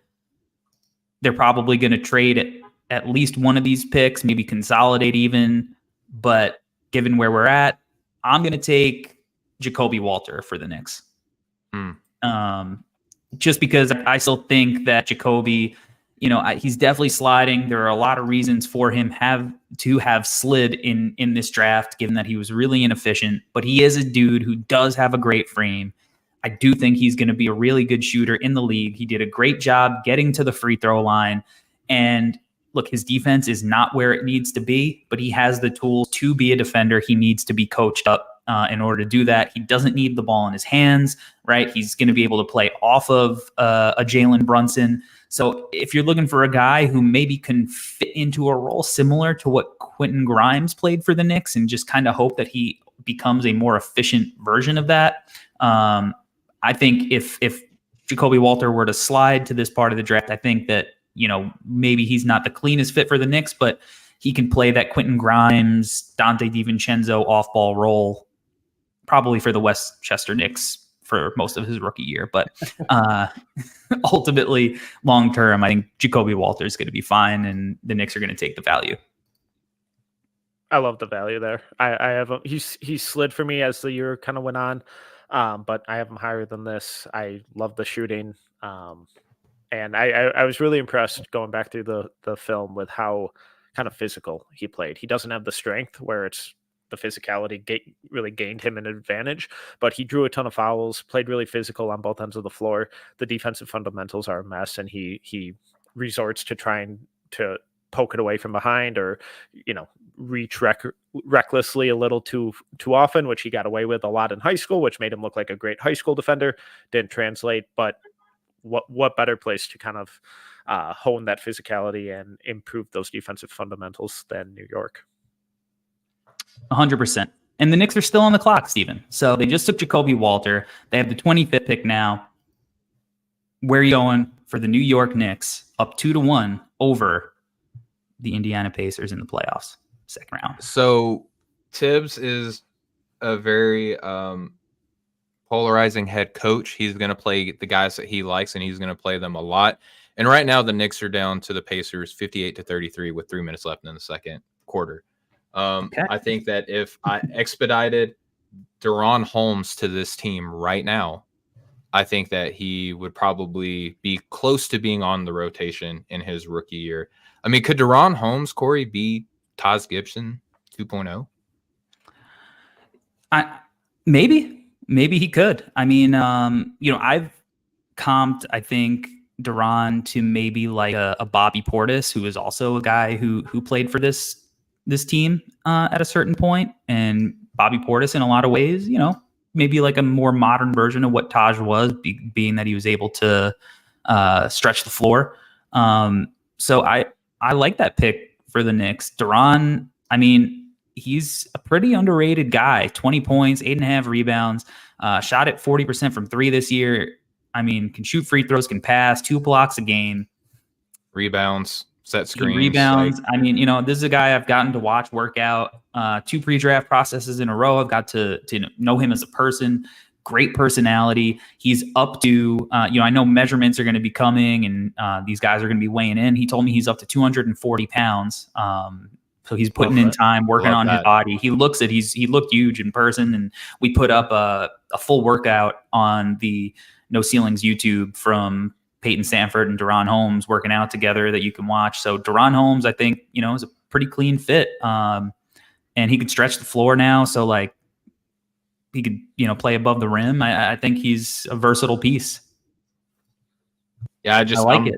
They're probably going to trade at least one of these picks, maybe consolidate even. But given where we're at, I'm going to take Jacoby Walter for the Knicks. Just because I still think that Jacoby, he's definitely sliding. There are a lot of reasons for him to have slid in this draft, given that he was really inefficient. But he is a dude who does have a great frame. I do think he's going to be a really good shooter in the league. He did a great job getting to the free throw line. And look, his defense is not where it needs to be, but he has the tools to be a defender. He needs to be coached up in order to do that. He doesn't need the ball in his hands, right? He's going to be able to play off of a Jalen Brunson. So if you're looking for a guy who maybe can fit into a role similar to what Quentin Grimes played for the Knicks and just kind of hope that he becomes a more efficient version of that, I think if Jacoby Walter were to slide to this part of the draft, I think that, maybe he's not the cleanest fit for the Knicks, but he can play that Quentin Grimes, Dante DiVincenzo off-ball role, probably for the Westchester Knicks for most of his rookie year. But ultimately, long-term, I think Jacoby Walter is going to be fine, and the Knicks are going to take the value. I love the value there. I have him. He slid for me as the year kind of went on, but I have him higher than this. I love the shooting. And I was really impressed going back through the film with how kind of physical he played. He doesn't have the strength where it's the physicality really gained him an advantage, but he drew a ton of fouls, played really physical on both ends of the floor. The defensive fundamentals are a mess, and he resorts to trying to poke it away from behind or, reach recklessly a little too often, which he got away with a lot in high school, which made him look like a great high school defender. Didn't translate, but what better place to kind of hone that physicality and improve those defensive fundamentals than New York? 100%. And the Knicks are still on the clock, Steven. So they just took Jacoby Walter. They have the 25th pick now. Where are you going for the New York Knicks? Up 2-1 over the Indiana Pacers in the playoffs, second round. So Tibbs is a very polarizing head coach. He's going to play the guys that he likes, and he's going to play them a lot. And right now, the Knicks are down to the Pacers 58-33 with 3 minutes left in the second quarter. I think that if I expedited Deron Holmes to this team right now, I think that he would probably be close to being on the rotation in his rookie year. I mean, could Deron Holmes, Corey, be Taz Gibson 2.0? Maybe he could. I mean, I've comped, I think, Deron to maybe like a Bobby Portis, who is also a guy who played for this team at a certain point. And Bobby Portis, in a lot of ways, maybe like a more modern version of what Taj was, being that he was able to stretch the floor. So I like that pick for the Knicks. Deron, I mean, he's a pretty underrated guy. 20 points, 8.5 rebounds, shot at 40% from 3 this year. I mean, can shoot free throws, can pass, 2 blocks a game. Rebounds, set screens. Rebounds. I mean, this is a guy I've gotten to watch work out 2 pre-draft processes in a row. I've got to know him as a person. Great personality. He's up to, I know measurements are going to be coming, and these guys are going to be weighing in. He told me he's up to 240 pounds. So he's putting in time, working on his body. He looks at, he looked huge in person, and we put up a full workout on the No Ceilings YouTube from Peyton Sanford and Deron Holmes working out together that you can watch. So Deron Holmes, I think, is a pretty clean fit. And he could stretch the floor now. So like he could, play above the rim. I think he's a versatile piece. Yeah,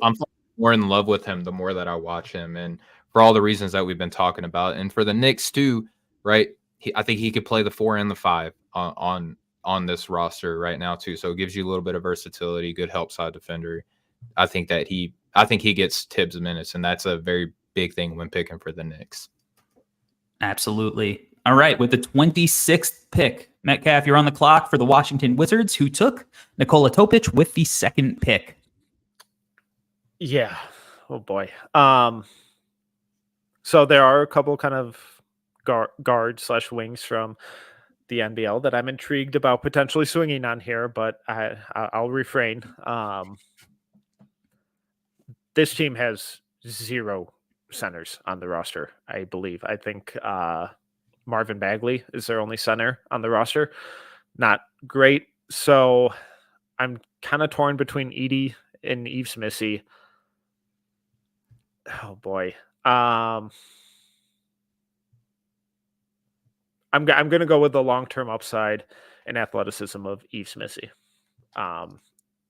I'm more in love with him the more that I watch him, and for all the reasons that we've been talking about. And for the Knicks too, right? I think he could play the 4 and the 5 on this roster right now too. So it gives you a little bit of versatility, good help side defender. I think he gets Tibbs minutes, and that's a very big thing when picking for the Knicks. Absolutely. All right, with the 26th pick, Metcalf, you're on the clock for the Washington Wizards, who took Nikola Topic with the 2nd pick. Yeah. Oh boy. So there are a couple kind of guard/wings from the NBL that I'm intrigued about potentially swinging on here, but I'll refrain. This team has 0 centers on the roster, I believe. I think Marvin Bagley is their only center on the roster. Not great. So I'm kind of torn between Edey and Yves Missy. Oh boy. I'm going to go with the long-term upside and athleticism of Yves Missy.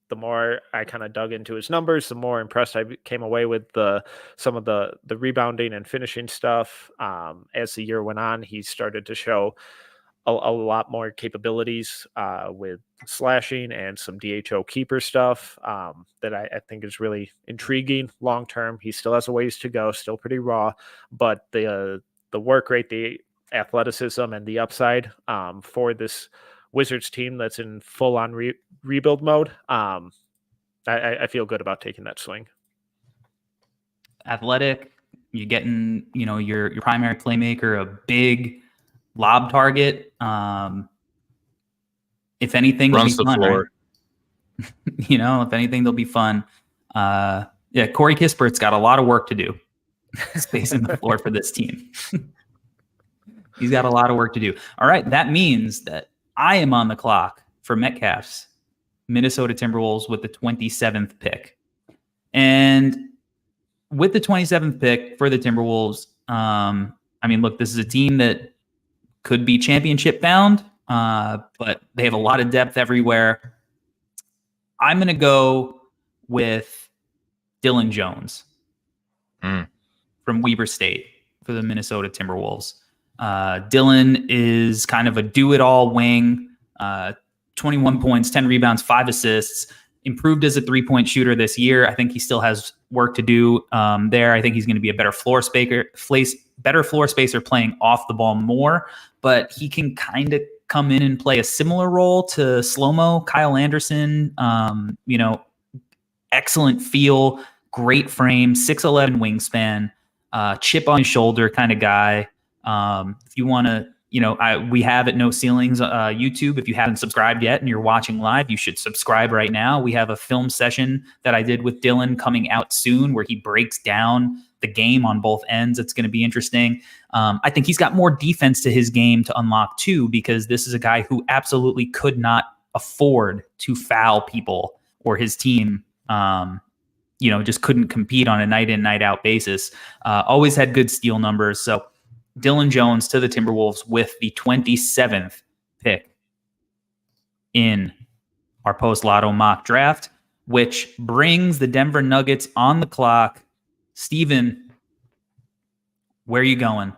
The more I kind of dug into his numbers, the more impressed I came away with some of the rebounding and finishing stuff. As the year went on, he started to show a lot more capabilities with slashing and some DHO keeper stuff that I think is really intriguing long term. He still has a ways to go, still pretty raw, but the work rate, the athleticism, and the upside for this Wizards team that's in full on rebuild mode, I feel good about taking that swing. Athletic, you're getting your primary playmaker, a big lob target. If anything, runs the floor. Right? If anything, they'll be fun. Corey Kispert's got a lot of work to do spacing the floor for this team. He's got a lot of work to do. All right, that means that I am on the clock for Metcalf's Minnesota Timberwolves with the 27th pick. And with the 27th pick for the Timberwolves, look, this is a team that could be championship bound, but they have a lot of depth everywhere. I'm going to go with Dylan Jones from Weber State for the Minnesota Timberwolves. Dylan is kind of a do-it-all wing, 21 points, 10 rebounds, 5 assists, improved as a three-point shooter this year. I think he still has work to do there. I think he's going to be a better floor spacer playing off the ball more, but he can kind of come in and play a similar role to Slow-Mo, Kyle Anderson, excellent feel, great frame, 6'11" wingspan, chip on his shoulder kind of guy. If you want to, we have at No Ceilings YouTube. If you haven't subscribed yet and you're watching live, you should subscribe right now. We have a film session that I did with Dylan coming out soon where he breaks down the game on both ends. It's going to be interesting. I think he's got more defense to his game to unlock too, because this is a guy who absolutely could not afford to foul people, or his team just couldn't compete on a night in, night out basis. Always had good steal numbers. So Dylan Jones to the Timberwolves with the 27th pick in our post-lotto mock draft, which brings the Denver Nuggets on the clock. Steven, where are you going?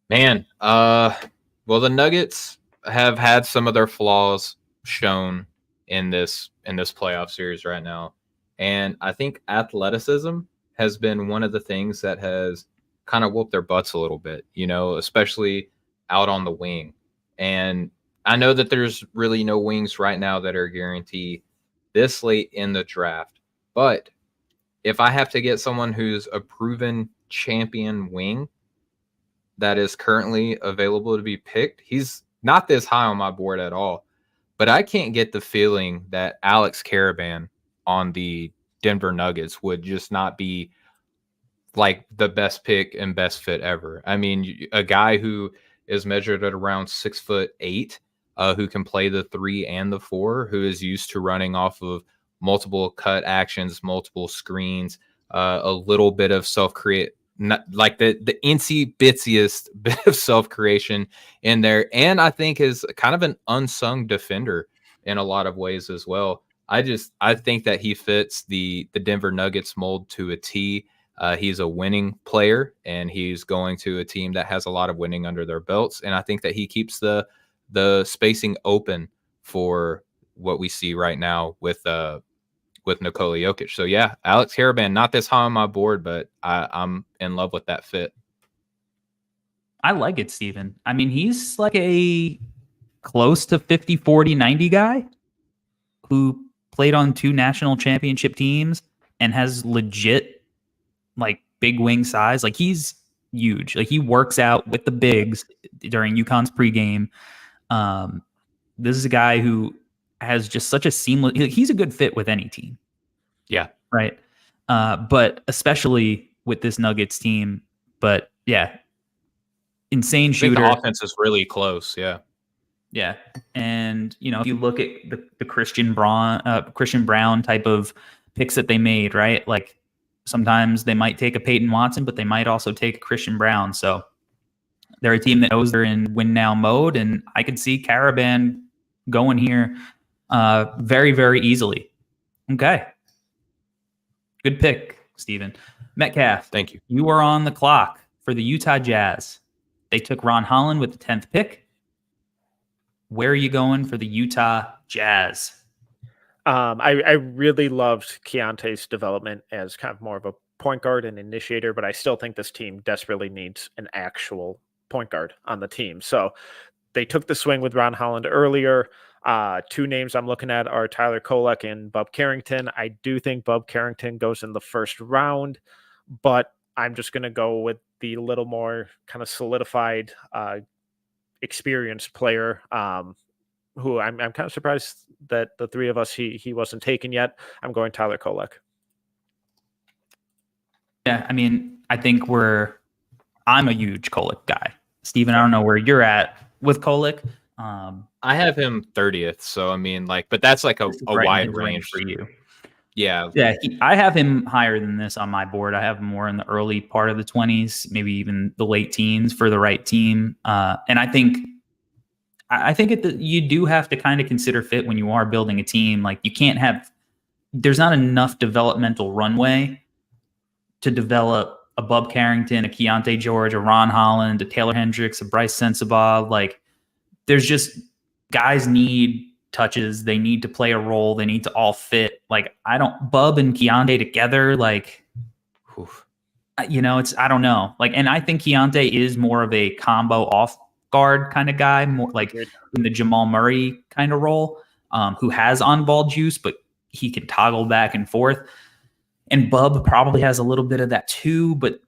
Man, well, the Nuggets have had some of their flaws shown in this playoff series right now. And I think athleticism has been one of the things that has kind of whooped their butts a little bit, especially out on the wing. And I know that there's really no wings right now that are guaranteed this late in the draft. But if I have to get someone who's a proven champion wing that is currently available to be picked, he's not this high on my board at all. But I can't get the feeling that Alex Caravan on the Denver Nuggets would just not be like the best pick and best fit ever. I mean, a guy who is measured at around 6'8", who can play the 3 and the 4, who is used to running off of multiple cut actions, multiple screens, a little bit of self-create, not like the incy bitsiest bit of self-creation in there. And I think is kind of an unsung defender in a lot of ways as well. I think that he fits the Denver Nuggets mold to a T. He's a winning player, and he's going to a team that has a lot of winning under their belts. And I think that he keeps the spacing open for what we see right now with Nikola Jokic. So yeah, Alex Caravan, not this high on my board, but I'm in love with that fit. I like it, Steven. I mean, he's like a close to 50, 40, 90 guy who played on 2 national championship teams and has legit like big wing size. Like he's huge. Like he works out with the bigs during UConn's pregame. This is a guy who has just such a seamless, he's a good fit with any team. Yeah. Right. But especially with this Nuggets team. But yeah, insane shooter. The offense is really close. Yeah. Yeah. And, if you look at the Christian Brown type of picks that they made, right? Like sometimes they might take a Peyton Watson, but they might also take a Christian Brown. So they're a team that knows they're in win now mode. And I could see Caravan going here very, very easily. Okay. Good pick, Steven. Metcalf. Thank you. You are on the clock for the Utah Jazz. They took Ron Holland with the 10th pick. Where are you going for the Utah Jazz? I really loved Keontae's development as kind of more of a point guard and initiator, but I still think this team desperately needs an actual point guard on the team. So they took the swing with Ron Holland earlier. 2 names I'm looking at are Tyler Kolek and Bub Carrington. I do think Bub Carrington goes in the first round, but I'm just going to go with the little more kind of solidified, experienced player, who I'm kind of surprised that the 3 of us, he wasn't taken yet. I'm going Tyler Kolek. Yeah, I mean, I think I'm a huge Kolek guy. Steven, I don't know where you're at with Kolek. I have him 30th. So, I mean, but that's like a wide range for you. Yeah. Yeah. I have him higher than this on my board. I have him more in the early part of the 20s, maybe even the late teens for the right team. And I think you do have to kind of consider fit when you are building a team. Like there's not enough developmental runway to develop a Bub Carrington, a Keontae George, a Ron Holland, a Taylor Hendricks, a Bryce Sensabaugh. Like there's just guys need touches. They need to play a role. They need to all fit. Like Bub and Keontae together, like, I don't know. Like, and I think Keontae is more of a combo off guard kind of guy, more like in the Jamal Murray kind of role, who has on-ball juice, but he can toggle back and forth. And Bub probably has a little bit of that too, but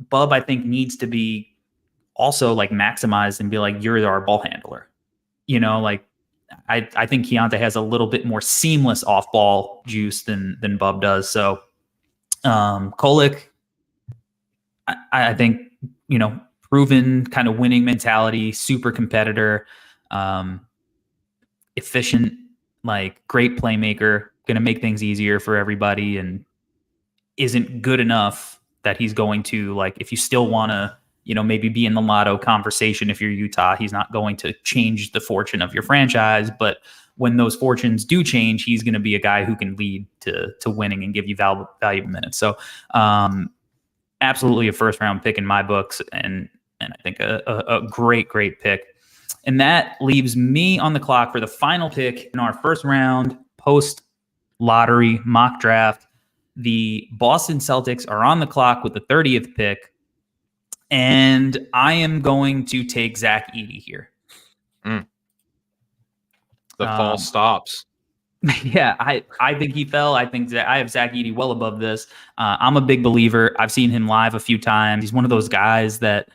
Bub, I think, needs to be also like maximize and be like, you're our ball handler. You know, like I think Keontae has a little bit more seamless off ball juice than Bub does. So Kolek, I think, you know, proven kind of winning mentality, super competitor, efficient, like great playmaker, going to make things easier for everybody, and isn't good enough that he's going to, like, if you still want to, you know, maybe be in the lotto conversation, if you're Utah, he's not going to change the fortune of your franchise. But when those fortunes do change, he's going to be a guy who can lead to winning and give you valuable minutes. So absolutely a first round pick in my books, and I think a great pick. And that leaves me on the clock for the final pick in our first round post lottery mock draft. The Boston Celtics are on the clock with the 30th pick, and I am going to take Zach Edey here. The fall stops. Yeah, I think he fell. I think I have Zach Edey well above this. I'm a big believer. I've seen him live a few times. He's one of those guys that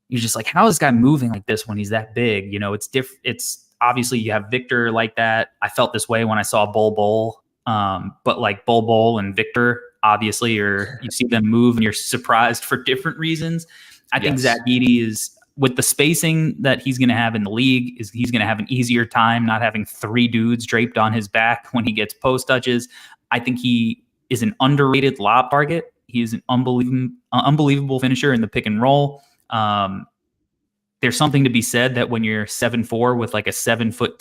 you're just like, how is this guy moving like this when he's that big? You know, it's different. It's obviously you have Victor like that. I felt this way when I saw Bol. But like Bol and Victor, obviously, or you see them move and you're surprised for different reasons. I think Zach Edey is, with the spacing that he's going to have in the league, is he's going to have an easier time not having three dudes draped on his back when he gets post touches. I think he is an underrated lob target. He is an unbelievable finisher in the pick and roll. There's something to be said that when you're 7'4" with like a 7'10.5"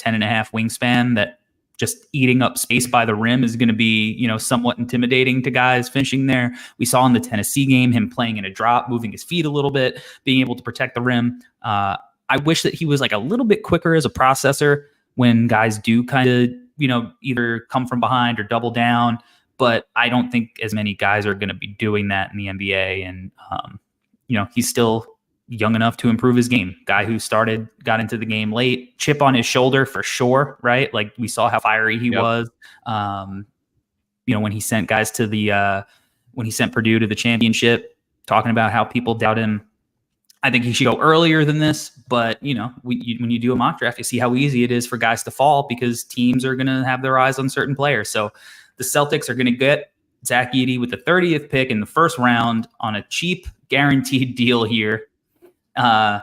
wingspan, that just eating up space by the rim is going to be, you know, somewhat intimidating to guys finishing there. We saw in the Tennessee game him playing in a drop, moving his feet a little bit, being able to protect the rim. I wish that he was like a little bit quicker as a processor when guys do kind of, you know, either come from behind or double down. But I don't think as many guys are going to be doing that in the NBA. And, you know, he's still young enough to improve his game. Guy who got into the game late, chip on his shoulder for sure, right? Like we saw how fiery he was. You know, when he sent guys to when he sent Purdue to the championship, talking about how people doubt him. I think he should go earlier than this, but you know, when you do a mock draft, you see how easy it is for guys to fall because teams are going to have their eyes on certain players. So the Celtics are going to get Zach Edey with the 30th pick in the first round on a cheap, guaranteed deal here. And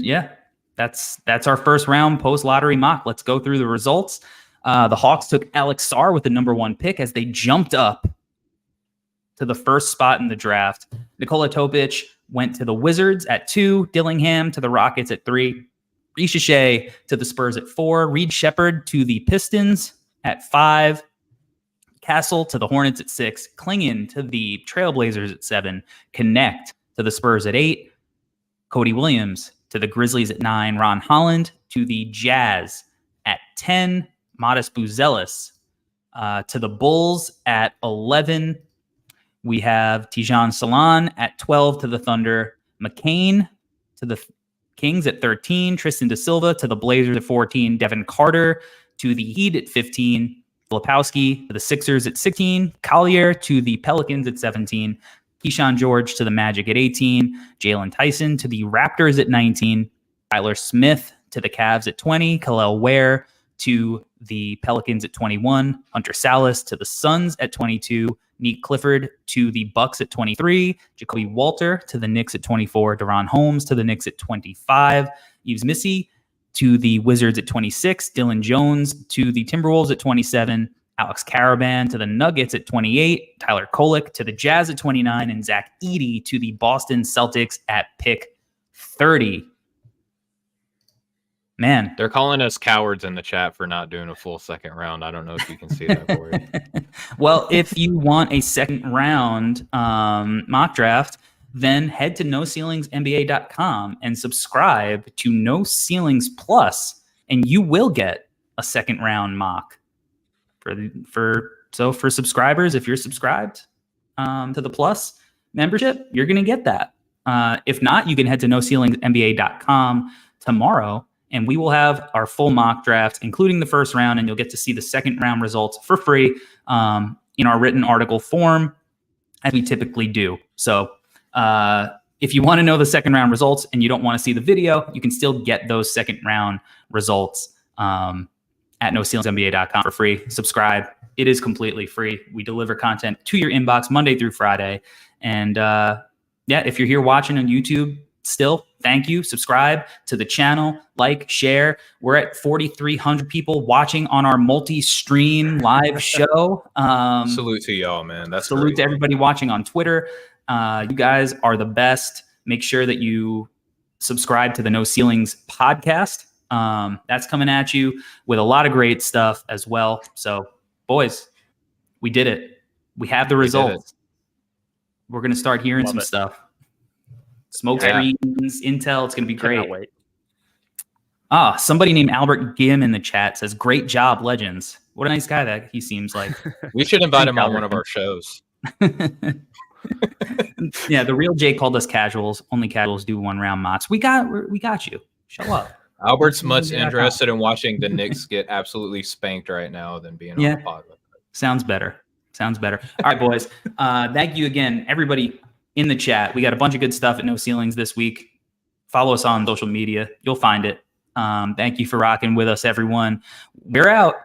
yeah, that's our first round post lottery mock. Let's go through the results. The Hawks took Alex Sarr with the number 1 pick as they jumped up to the first spot in the draft. Nikola Topic went to the Wizards at 2, Dillingham to the Rockets at 3, Risha Shea to the Spurs at 4, Reed Shepherd to the Pistons at 5, Castle to the Hornets at 6, Klingon to the Trailblazers at 7, Connect to the Spurs at 8, Cody Williams to the Grizzlies at 9, Ron Holland to the Jazz at 10, Modest Buzelis to the Bulls at 11. We have Tijan Salon at 12 to the Thunder, McCain to the Kings at 13, Tristan Da Silva to the Blazers at 14, Devin Carter to the Heat at 15, Filipowski to the Sixers at 16, Collier to the Pelicans at 17, Keyshawn George to the Magic at 18, Jalen Tyson to the Raptors at 19, Tyler Smith to the Cavs at 20, Khalil Ware to the Pelicans at 21, Hunter Salas to the Suns at 22, Neat Clifford to the Bucks at 23, Jacoby Walter to the Knicks at 24, Deron Holmes to the Knicks at 25, Yves Missy to the Wizards at 26, Dylan Jones to the Timberwolves at 27, Alex Caravan to the Nuggets at 28, Tyler Kolek to the Jazz at 29, and Zach Edey to the Boston Celtics at pick 30. Man, they're calling us cowards in the chat for not doing a full second round. I don't know if you can see that for you. Well, if you want a second round mock draft, then head to NoCeilingsNBA.com and subscribe to No Ceilings Plus, and you will get a second round mock. For subscribers, if you're subscribed to the Plus membership, you're going to get that. If not, you can head to NoCeilingsNBA.com tomorrow, and we will have our full mock draft, including the first round, and you'll get to see the second round results for free in our written article form, as we typically do. So if you want to know the second round results and you don't want to see the video, you can still get those second round results at noceilingsnba.com for free. Subscribe. It is completely free. We deliver content to your inbox Monday through Friday. And if you're here watching on YouTube still, thank you. Subscribe to the channel, like, share. We're at 4,300 people watching on our multi-stream live show. Salute to y'all, man. That's salute great. to everybody watching on Twitter. You guys are the best. Make sure that you subscribe to the No Ceilings podcast. That's coming at you with a lot of great stuff as well. So, boys, we did it. We have the results. We're going to start hearing some stuff. Smoke screens, Intel. It's going to be great. Wait. Somebody named Albert Gim in the chat says, "Great job, Legends." What a nice guy that he seems like. We should invite him on one of our shows. Yeah, the real Jay called us casuals. Only casuals do one round mots. We got you. Show up. Albert's much interested in watching the Knicks get absolutely spanked right now than being on the pod. Sounds better. All right, boys. Thank you again, everybody in the chat. We got a bunch of good stuff at No Ceilings this week. Follow us on social media. You'll find it. Thank you for rocking with us, everyone. We're out.